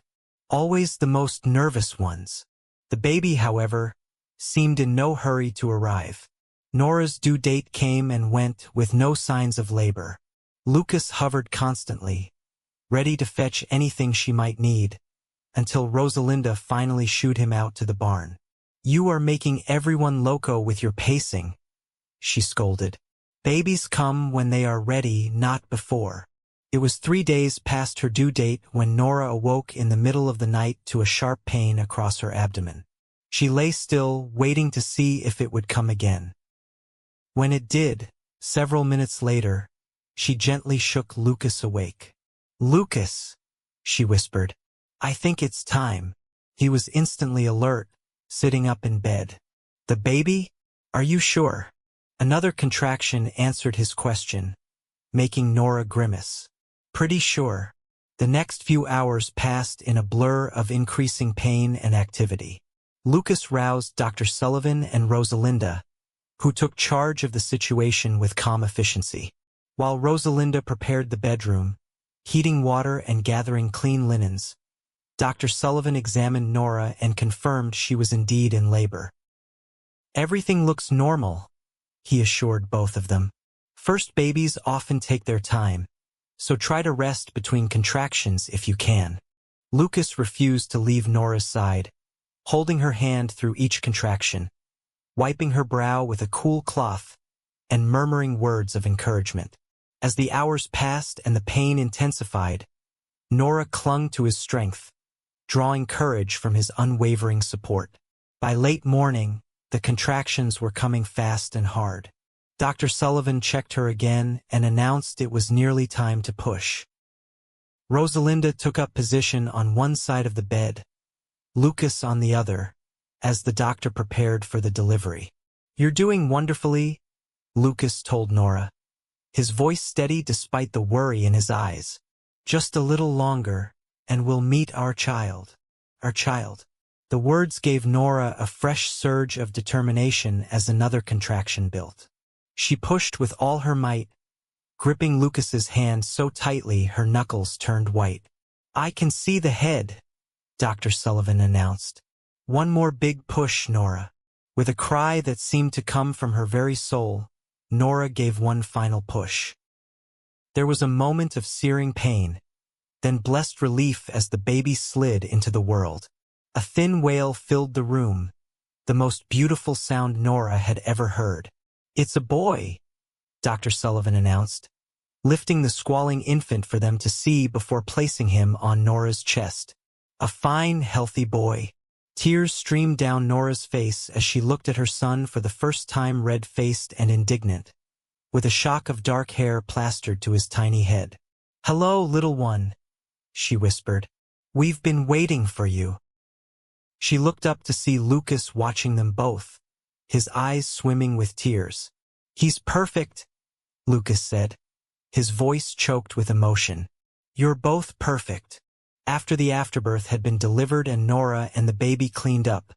"Always the most nervous ones." The baby, however, seemed in no hurry to arrive. Nora's due date came and went with no signs of labor. Lucas hovered constantly, ready to fetch anything she might need, until Rosalinda finally shooed him out to the barn. "You are making everyone loco with your pacing," she scolded. "Babies come when they are ready, not before." It was 3 days past her due date when Nora awoke in the middle of the night to a sharp pain across her abdomen. She lay still, waiting to see if it would come again. When it did, several minutes later, she gently shook Lucas awake. "Lucas," she whispered, "I think it's time." He was instantly alert, sitting up in bed. "The baby? Are you sure?" Another contraction answered his question, making Nora grimace. Pretty sure. The next few hours passed in a blur of increasing pain and activity. Lucas roused Dr. Sullivan and Rosalinda, who took charge of the situation with calm efficiency. While Rosalinda prepared the bedroom, heating water and gathering clean linens, Dr. Sullivan examined Nora and confirmed she was indeed in labor. "Everything looks normal," he assured both of them. "First babies often take their time, so try to rest between contractions if you can." Lucas refused to leave Nora's side, holding her hand through each contraction, wiping her brow with a cool cloth, and murmuring words of encouragement. As the hours passed and the pain intensified, Nora clung to his strength, drawing courage from his unwavering support. By late morning, the contractions were coming fast and hard. Dr. Sullivan checked her again and announced it was nearly time to push. Rosalinda took up position on one side of the bed, Lucas on the other, as the doctor prepared for the delivery. "You're doing wonderfully," Lucas told Nora, his voice steady despite the worry in his eyes. "Just a little longer, and we'll meet our child. Our child." The words gave Nora a fresh surge of determination as another contraction built. She pushed with all her might, gripping Lucas's hand so tightly her knuckles turned white. "I can see the head," Dr. Sullivan announced. "One more big push, Nora." With a cry that seemed to come from her very soul, Nora gave one final push. There was a moment of searing pain, then blessed relief as the baby slid into the world. A thin wail filled the room, the most beautiful sound Nora had ever heard. "It's a boy," Dr. Sullivan announced, lifting the squalling infant for them to see before placing him on Nora's chest. A fine, healthy boy. Tears streamed down Nora's face as she looked at her son for the first time, red-faced and indignant, with a shock of dark hair plastered to his tiny head. "Hello, little one," she whispered. "We've been waiting for you." She looked up to see Lucas watching them both, his eyes swimming with tears. "He's perfect," Lucas said, his voice choked with emotion. "You're both perfect." After the afterbirth had been delivered and Nora and the baby cleaned up,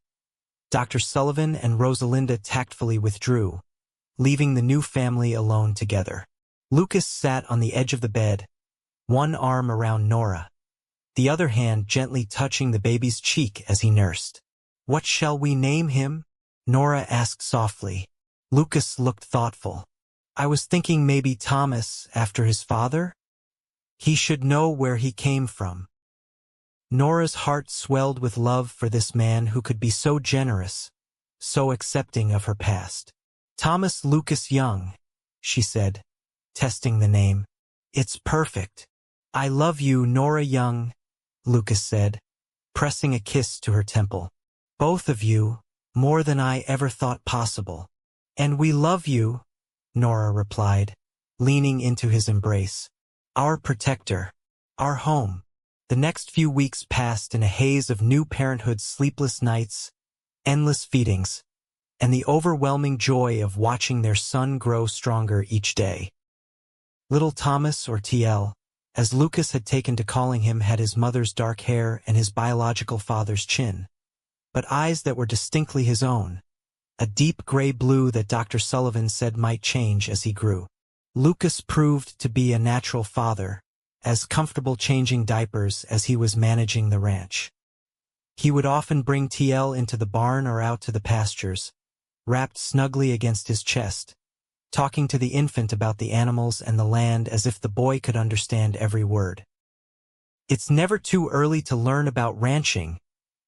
Dr. Sullivan and Rosalinda tactfully withdrew, leaving the new family alone together. Lucas sat on the edge of the bed, one arm around Nora, the other hand gently touching the baby's cheek as he nursed. "What shall we name him?" Nora asked softly. Lucas looked thoughtful. "I was thinking maybe Thomas, after his father. He should know where he came from." Nora's heart swelled with love for this man who could be so generous, so accepting of her past. "Thomas Lucas Young," she said, testing the name. "It's perfect." "I love you, Nora Young," Lucas said, pressing a kiss to her temple. "Both of you, more than I ever thought possible." "And we love you," Nora replied, leaning into his embrace. "Our protector. Our home." The next few weeks passed in a haze of new parenthood, sleepless nights, endless feedings, and the overwhelming joy of watching their son grow stronger each day. Little Thomas, or TL, as Lucas had taken to calling him, had his mother's dark hair and his biological father's chin, but eyes that were distinctly his own, a deep gray blue that Dr. Sullivan said might change as he grew. Lucas proved to be a natural father, as comfortable changing diapers as he was managing the ranch. He would often bring TL into the barn or out to the pastures, wrapped snugly against his chest, talking to the infant about the animals and the land as if the boy could understand every word. "It's never too early to learn about ranching,"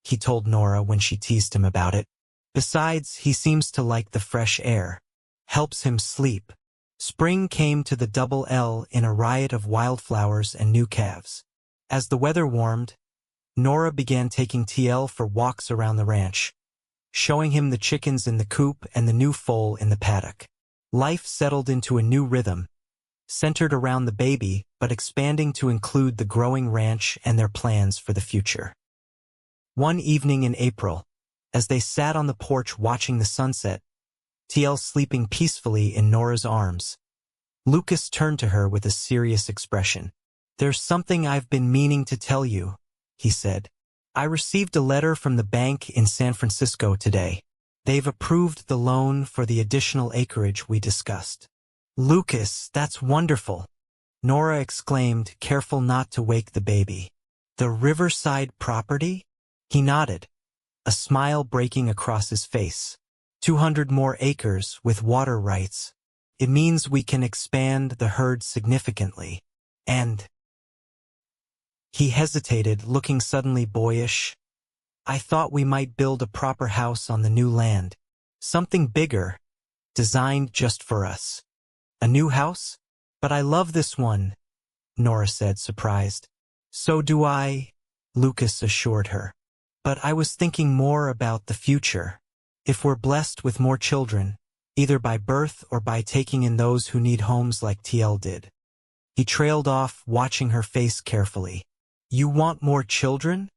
he told Nora when she teased him about it. "Besides, he seems to like the fresh air. Helps him sleep." Spring came to the Double L in a riot of wildflowers and new calves. As the weather warmed, Nora began taking TL for walks around the ranch, showing him the chickens in the coop and the new foal in the paddock. Life settled into a new rhythm, centered around the baby but expanding to include the growing ranch and their plans for the future. One evening in April, as they sat on the porch watching the sunset, TL sleeping peacefully in Nora's arms, Lucas turned to her with a serious expression. "There's something I've been meaning to tell you," he said. "I received a letter from the bank in San Francisco today. They've approved the loan for the additional acreage we discussed." "Lucas, that's wonderful," Nora exclaimed, careful not to wake the baby. "The riverside property?" He nodded, a smile breaking across his face. 200 more acres with water rights. It means we can expand the herd significantly. And he hesitated, looking suddenly boyish. "I thought we might build a proper house on the new land. Something bigger, designed just for us." "A new house? But I love this one," Nora said, surprised. "So do I," Lucas assured her. "But I was thinking more about the future. If we're blessed with more children, either by birth or by taking in those who need homes like TL did." He trailed off, watching her face carefully. "You want more children?"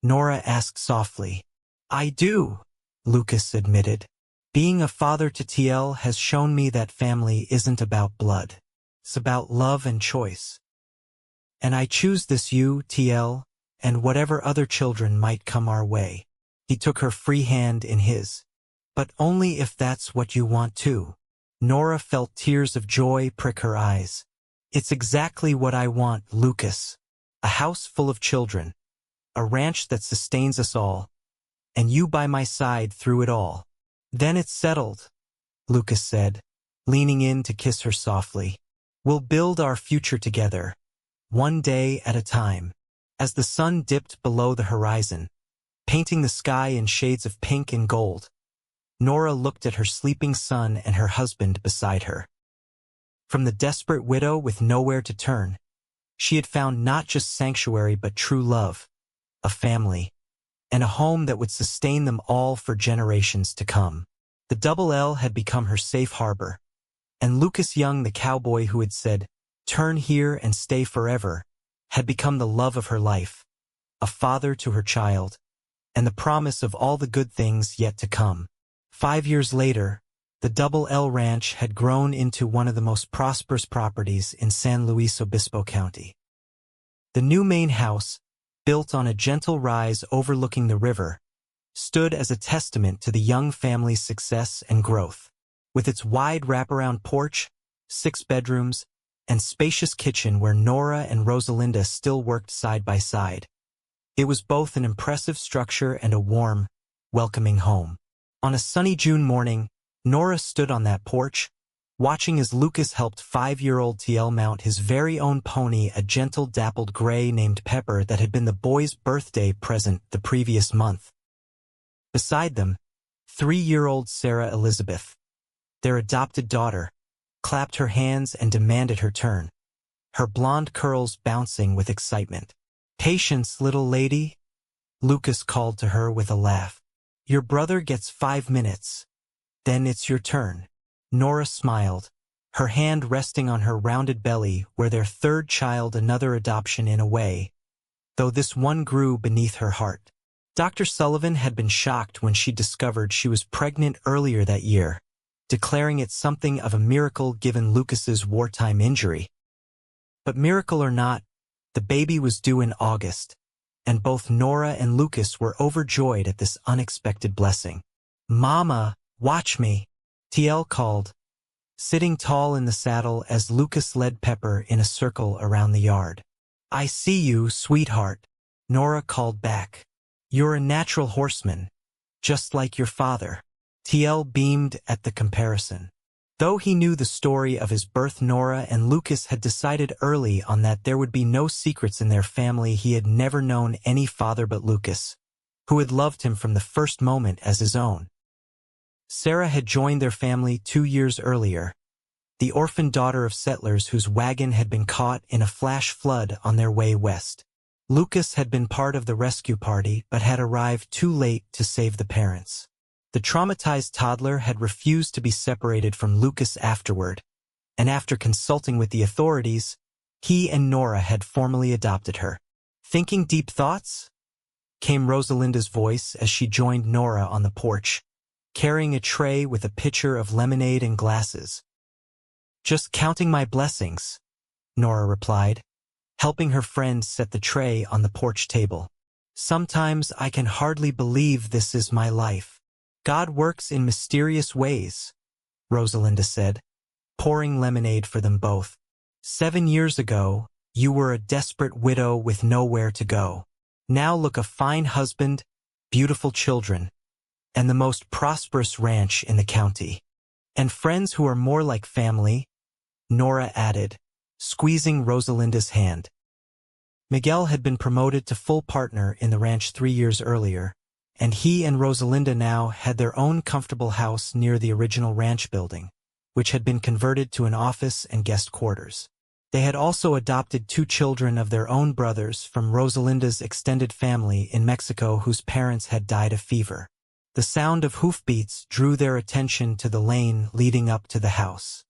Nora asked softly. "I do," Lucas admitted. "Being a father to TL has shown me that family isn't about blood. It's about love and choice. And I choose this you, TL, and whatever other children might come our way." He took her free hand in his. "But only if that's what you want too." Nora felt tears of joy prick her eyes. "It's exactly what I want, Lucas. A house full of children. A ranch that sustains us all. And you by my side through it all." "Then it's settled," Lucas said, leaning in to kiss her softly. "We'll build our future together, one day at a time." As the sun dipped below the horizon, painting the sky in shades of pink and gold, Nora looked at her sleeping son and her husband beside her. From the desperate widow with nowhere to turn, she had found not just sanctuary but true love, a family, and a home that would sustain them all for generations to come. The Double L had become her safe harbor, and Lucas Young, the cowboy who had said, "Turn here and stay forever," had become the love of her life, a father to her child, and the promise of all the good things yet to come. 5 years later, the Double L Ranch had grown into one of the most prosperous properties in San Luis Obispo County. The new main house, built on a gentle rise overlooking the river, stood as a testament to the young family's success and growth. With its wide wraparound porch, 6 bedrooms, and spacious kitchen where Nora and Rosalinda still worked side by side, it was both an impressive structure and a warm, welcoming home. On a sunny June morning, Nora stood on that porch, watching as Lucas helped 5-year-old TL mount his very own pony, a gentle dappled gray named Pepper that had been the boy's birthday present the previous month. Beside them, 3-year-old Sarah Elizabeth, their adopted daughter, clapped her hands and demanded her turn, her blonde curls bouncing with excitement. "Patience, little lady," Lucas called to her with a laugh. "Your brother gets 5 minutes. Then it's your turn." Nora smiled, her hand resting on her rounded belly where their 3rd child, another adoption in a way, though this one grew beneath her heart. Dr. Sullivan had been shocked when she discovered she was pregnant earlier that year, declaring it something of a miracle given Lucas's wartime injury. But miracle or not, the baby was due in August, and both Nora and Lucas were overjoyed at this unexpected blessing. "Mama, watch me," TL called, sitting tall in the saddle as Lucas led Pepper in a circle around the yard. "I see you, sweetheart," Nora called back. "You're a natural horseman, just like your father." TL beamed at the comparison. Though he knew the story of his birth, Nora and Lucas had decided early on that there would be no secrets in their family. He had never known any father but Lucas, who had loved him from the first moment as his own. Sarah had joined their family 2 years earlier, the orphan daughter of settlers whose wagon had been caught in a flash flood on their way west. Lucas had been part of the rescue party but had arrived too late to save the parents. The traumatized toddler had refused to be separated from Lucas afterward, and after consulting with the authorities, he and Nora had formally adopted her. "Thinking deep thoughts?" came Rosalinda's voice as she joined Nora on the porch, carrying a tray with a pitcher of lemonade and glasses. "Just counting my blessings," Nora replied, helping her friend set the tray on the porch table. "Sometimes I can hardly believe this is my life. God works in mysterious ways," Rosalinda said, pouring lemonade for them both. "7 years ago, you were a desperate widow with nowhere to go. Now look, a fine husband, beautiful children, and the most prosperous ranch in the county. And friends who are more like family," Nora added, squeezing Rosalinda's hand. Miguel had been promoted to full partner in the ranch 3 years earlier, and he and Rosalinda now had their own comfortable house near the original ranch building, which had been converted to an office and guest quarters. They had also adopted 2 children of their own brothers from Rosalinda's extended family in Mexico whose parents had died of fever. The sound of hoofbeats drew their attention to the lane leading up to the house.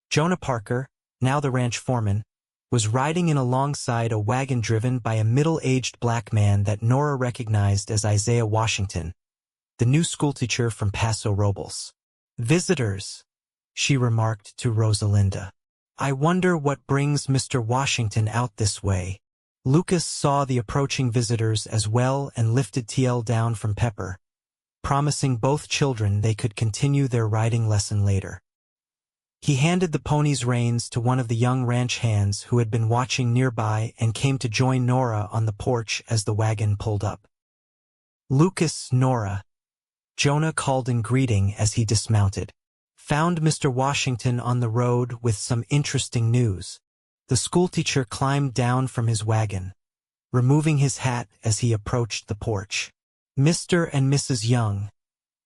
Jonah Parker, now the ranch foreman, was riding in alongside a wagon driven by a middle-aged black man that Nora recognized as Isaiah Washington, the new schoolteacher from Paso Robles. "Visitors," she remarked to Rosalinda. "I wonder what brings Mr. Washington out this way." Lucas saw the approaching visitors as well and lifted TL down from Pepper, promising both children they could continue their riding lesson later. He handed the pony's reins to one of the young ranch hands who had been watching nearby and came to join Nora on the porch as the wagon pulled up. "Lucas, Nora," Jonah called in greeting as he dismounted. "Found Mr. Washington on the road with some interesting news." The schoolteacher climbed down from his wagon, removing his hat as he approached the porch. "Mr. and Mrs. Young,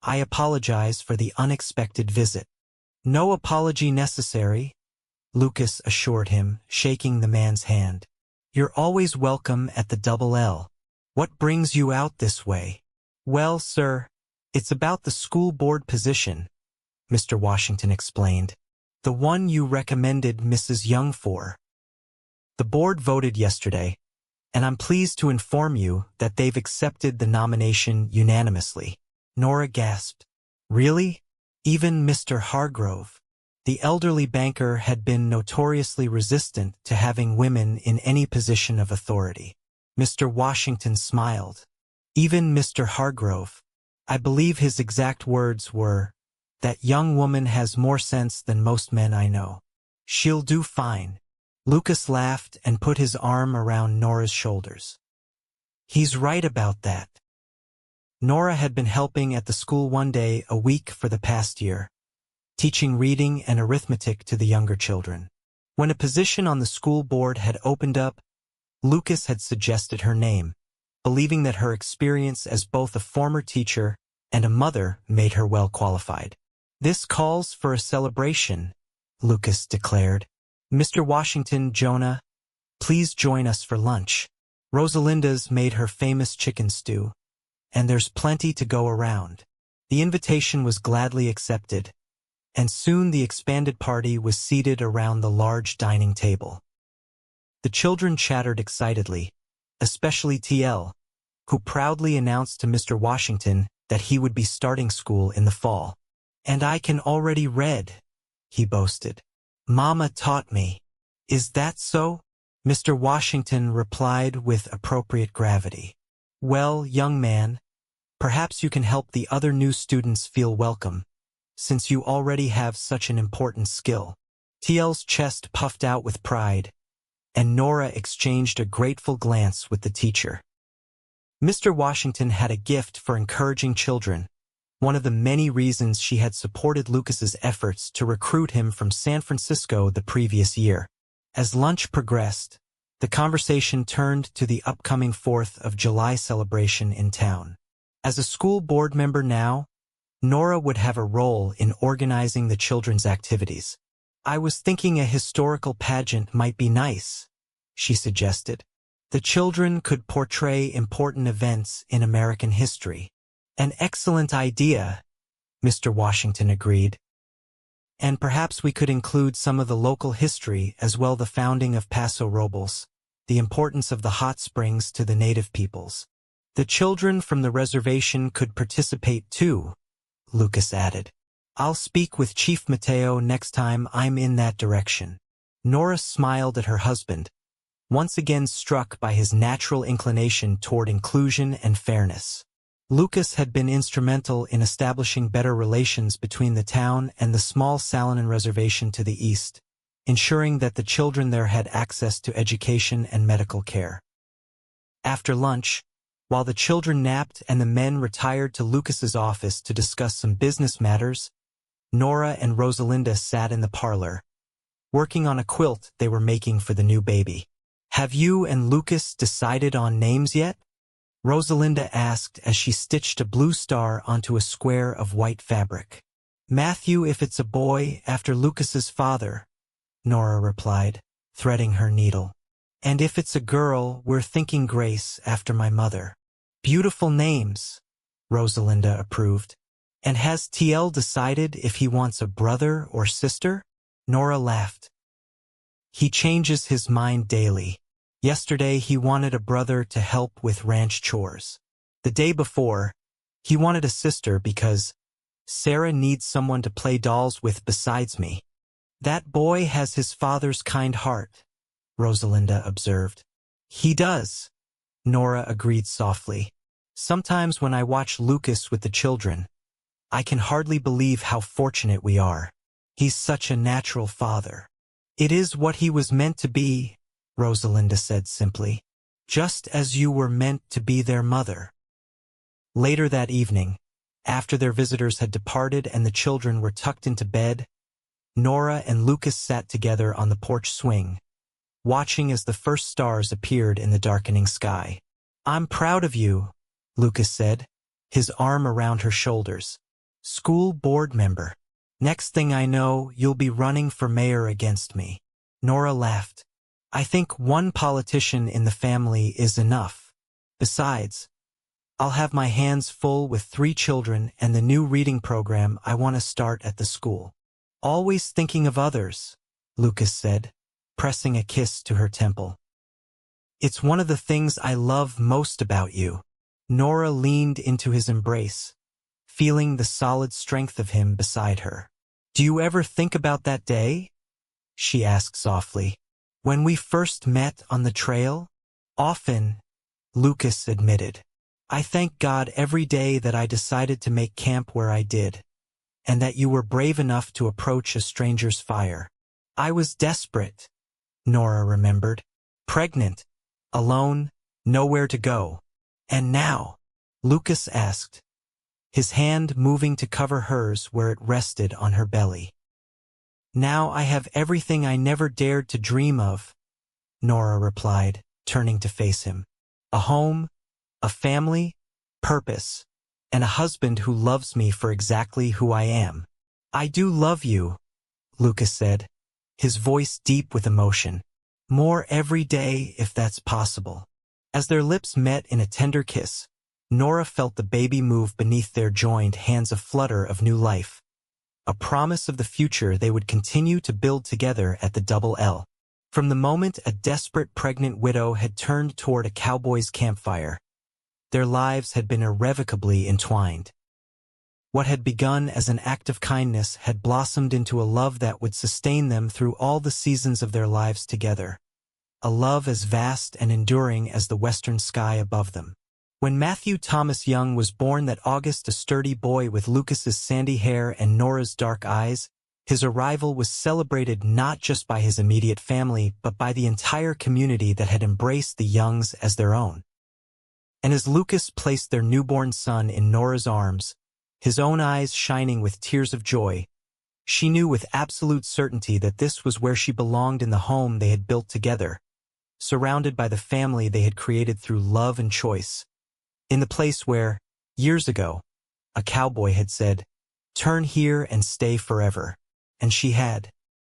I apologize for the unexpected visit." "No apology necessary," Lucas assured him, shaking the man's hand. "You're always welcome at the Double L. What brings you out this way?" "Well, sir, it's about the school board position," Mr. Washington explained. "The one you recommended Mrs. Young for. The board voted yesterday, and I'm pleased to inform you that they've accepted the nomination unanimously." Nora gasped. "Really? Even Mr. Hargrove?" The elderly banker had been notoriously resistant to having women in any position of authority. Mr. Washington smiled. "Even Mr. Hargrove. I believe his exact words were, 'That young woman has more sense than most men I know. She'll do fine.'" Lucas laughed and put his arm around Nora's shoulders. "He's right about that." Nora had been helping at the school 1 day a week for the past year, teaching reading and arithmetic to the younger children. When a position on the school board had opened up, Lucas had suggested her name, believing that her experience as both a former teacher and a mother made her well qualified. "This calls for a celebration," Lucas declared. "Mr. Washington, Jonah, please join us for lunch. Rosalinda's made her famous chicken stew, and there's plenty to go around." The invitation was gladly accepted, and soon the expanded party was seated around the large dining table. The children chattered excitedly, especially TL, who proudly announced to Mr. Washington that he would be starting school in the fall. "And I can already read," he boasted. "Mama taught me." "Is that so?" Mr. Washington replied with appropriate gravity. "Well, young man, perhaps you can help the other new students feel welcome, since you already have such an important skill." TL's chest puffed out with pride, and Nora exchanged a grateful glance with the teacher. Mr. Washington had a gift for encouraging children, one of the many reasons she had supported Lucas's efforts to recruit him from San Francisco the previous year. As lunch progressed, the conversation turned to the upcoming 4th of July celebration in town. As a school board member now, Nora would have a role in organizing the children's activities. "I was thinking a historical pageant might be nice," she suggested. "The children could portray important events in American history." "An excellent idea," Mr. Washington agreed. "And perhaps we could include some of the local history as well, the founding of Paso Robles, the importance of the hot springs to the native peoples. The children from the reservation could participate too," Lucas added. "I'll speak with Chief Mateo next time I'm in that direction." Nora smiled at her husband, once again struck by his natural inclination toward inclusion and fairness. Lucas had been instrumental in establishing better relations between the town and the small Salinan reservation to the east, ensuring that the children there had access to education and medical care. After lunch, while the children napped and the men retired to Lucas's office to discuss some business matters, Nora and Rosalinda sat in the parlor, working on a quilt they were making for the new baby. "Have you and Lucas decided on names yet?" Rosalinda asked as she stitched a blue star onto a square of white fabric. "Matthew if it's a boy, after Lucas's father," Nora replied, threading her needle. "And if it's a girl, we're thinking Grace after my mother." "Beautiful names," Rosalinda approved. "And has TL decided if he wants a brother or sister?" Nora laughed. "He changes his mind daily. Yesterday he wanted a brother to help with ranch chores. The day before, he wanted a sister because Sarah needs someone to play dolls with besides me." "That boy has his father's kind heart," Rosalinda observed. "He does," Nora agreed softly. "Sometimes when I watch Lucas with the children, I can hardly believe how fortunate we are. He's such a natural father." "It is what he was meant to be," Rosalinda said simply. "Just as you were meant to be their mother." Later that evening, after their visitors had departed and the children were tucked into bed, Nora and Lucas sat together on the porch swing, watching as the first stars appeared in the darkening sky. "I'm proud of you," Lucas said, his arm around her shoulders. "School board member. Next thing I know, you'll be running for mayor against me." Nora laughed. "I think one politician in the family is enough. Besides, I'll have my hands full with 3 children and the new reading program I want to start at the school." "Always thinking of others," Lucas said, pressing a kiss to her temple. "It's one of the things I love most about you." Nora leaned into his embrace, feeling the solid strength of him beside her. "Do you ever think about that day?" she asked softly. "When we first met on the trail?" "Often," Lucas admitted. "I thank God every day that I decided to make camp where I did, and that you were brave enough to approach a stranger's fire." "I was desperate," Nora remembered. "Pregnant, alone, nowhere to go." "And now?" Lucas asked, his hand moving to cover hers where it rested on her belly. "Now I have everything I never dared to dream of," Nora replied, turning to face him. "A home, a family, purpose, and a husband who loves me for exactly who I am." "I do love you," Lucas said, his voice deep with emotion. "More every day if that's possible." As their lips met in a tender kiss, Nora felt the baby move beneath their joined hands, a flutter of new life, a promise of the future they would continue to build together at the Double L. From the moment a desperate pregnant widow had turned toward a cowboy's campfire, their lives had been irrevocably entwined. What had begun as an act of kindness had blossomed into a love that would sustain them through all the seasons of their lives together, a love as vast and enduring as the western sky above them. When Matthew Thomas Young was born that August, a sturdy boy with Lucas's sandy hair and Nora's dark eyes, his arrival was celebrated not just by his immediate family but by the entire community that had embraced the Youngs as their own. And as Lucas placed their newborn son in Nora's arms, his own eyes shining with tears of joy, she knew with absolute certainty that this was where she belonged, in the home they had built together, surrounded by the family they had created through love and choice, in the place where, years ago, a cowboy had said, "Turn here and stay forever," and she had.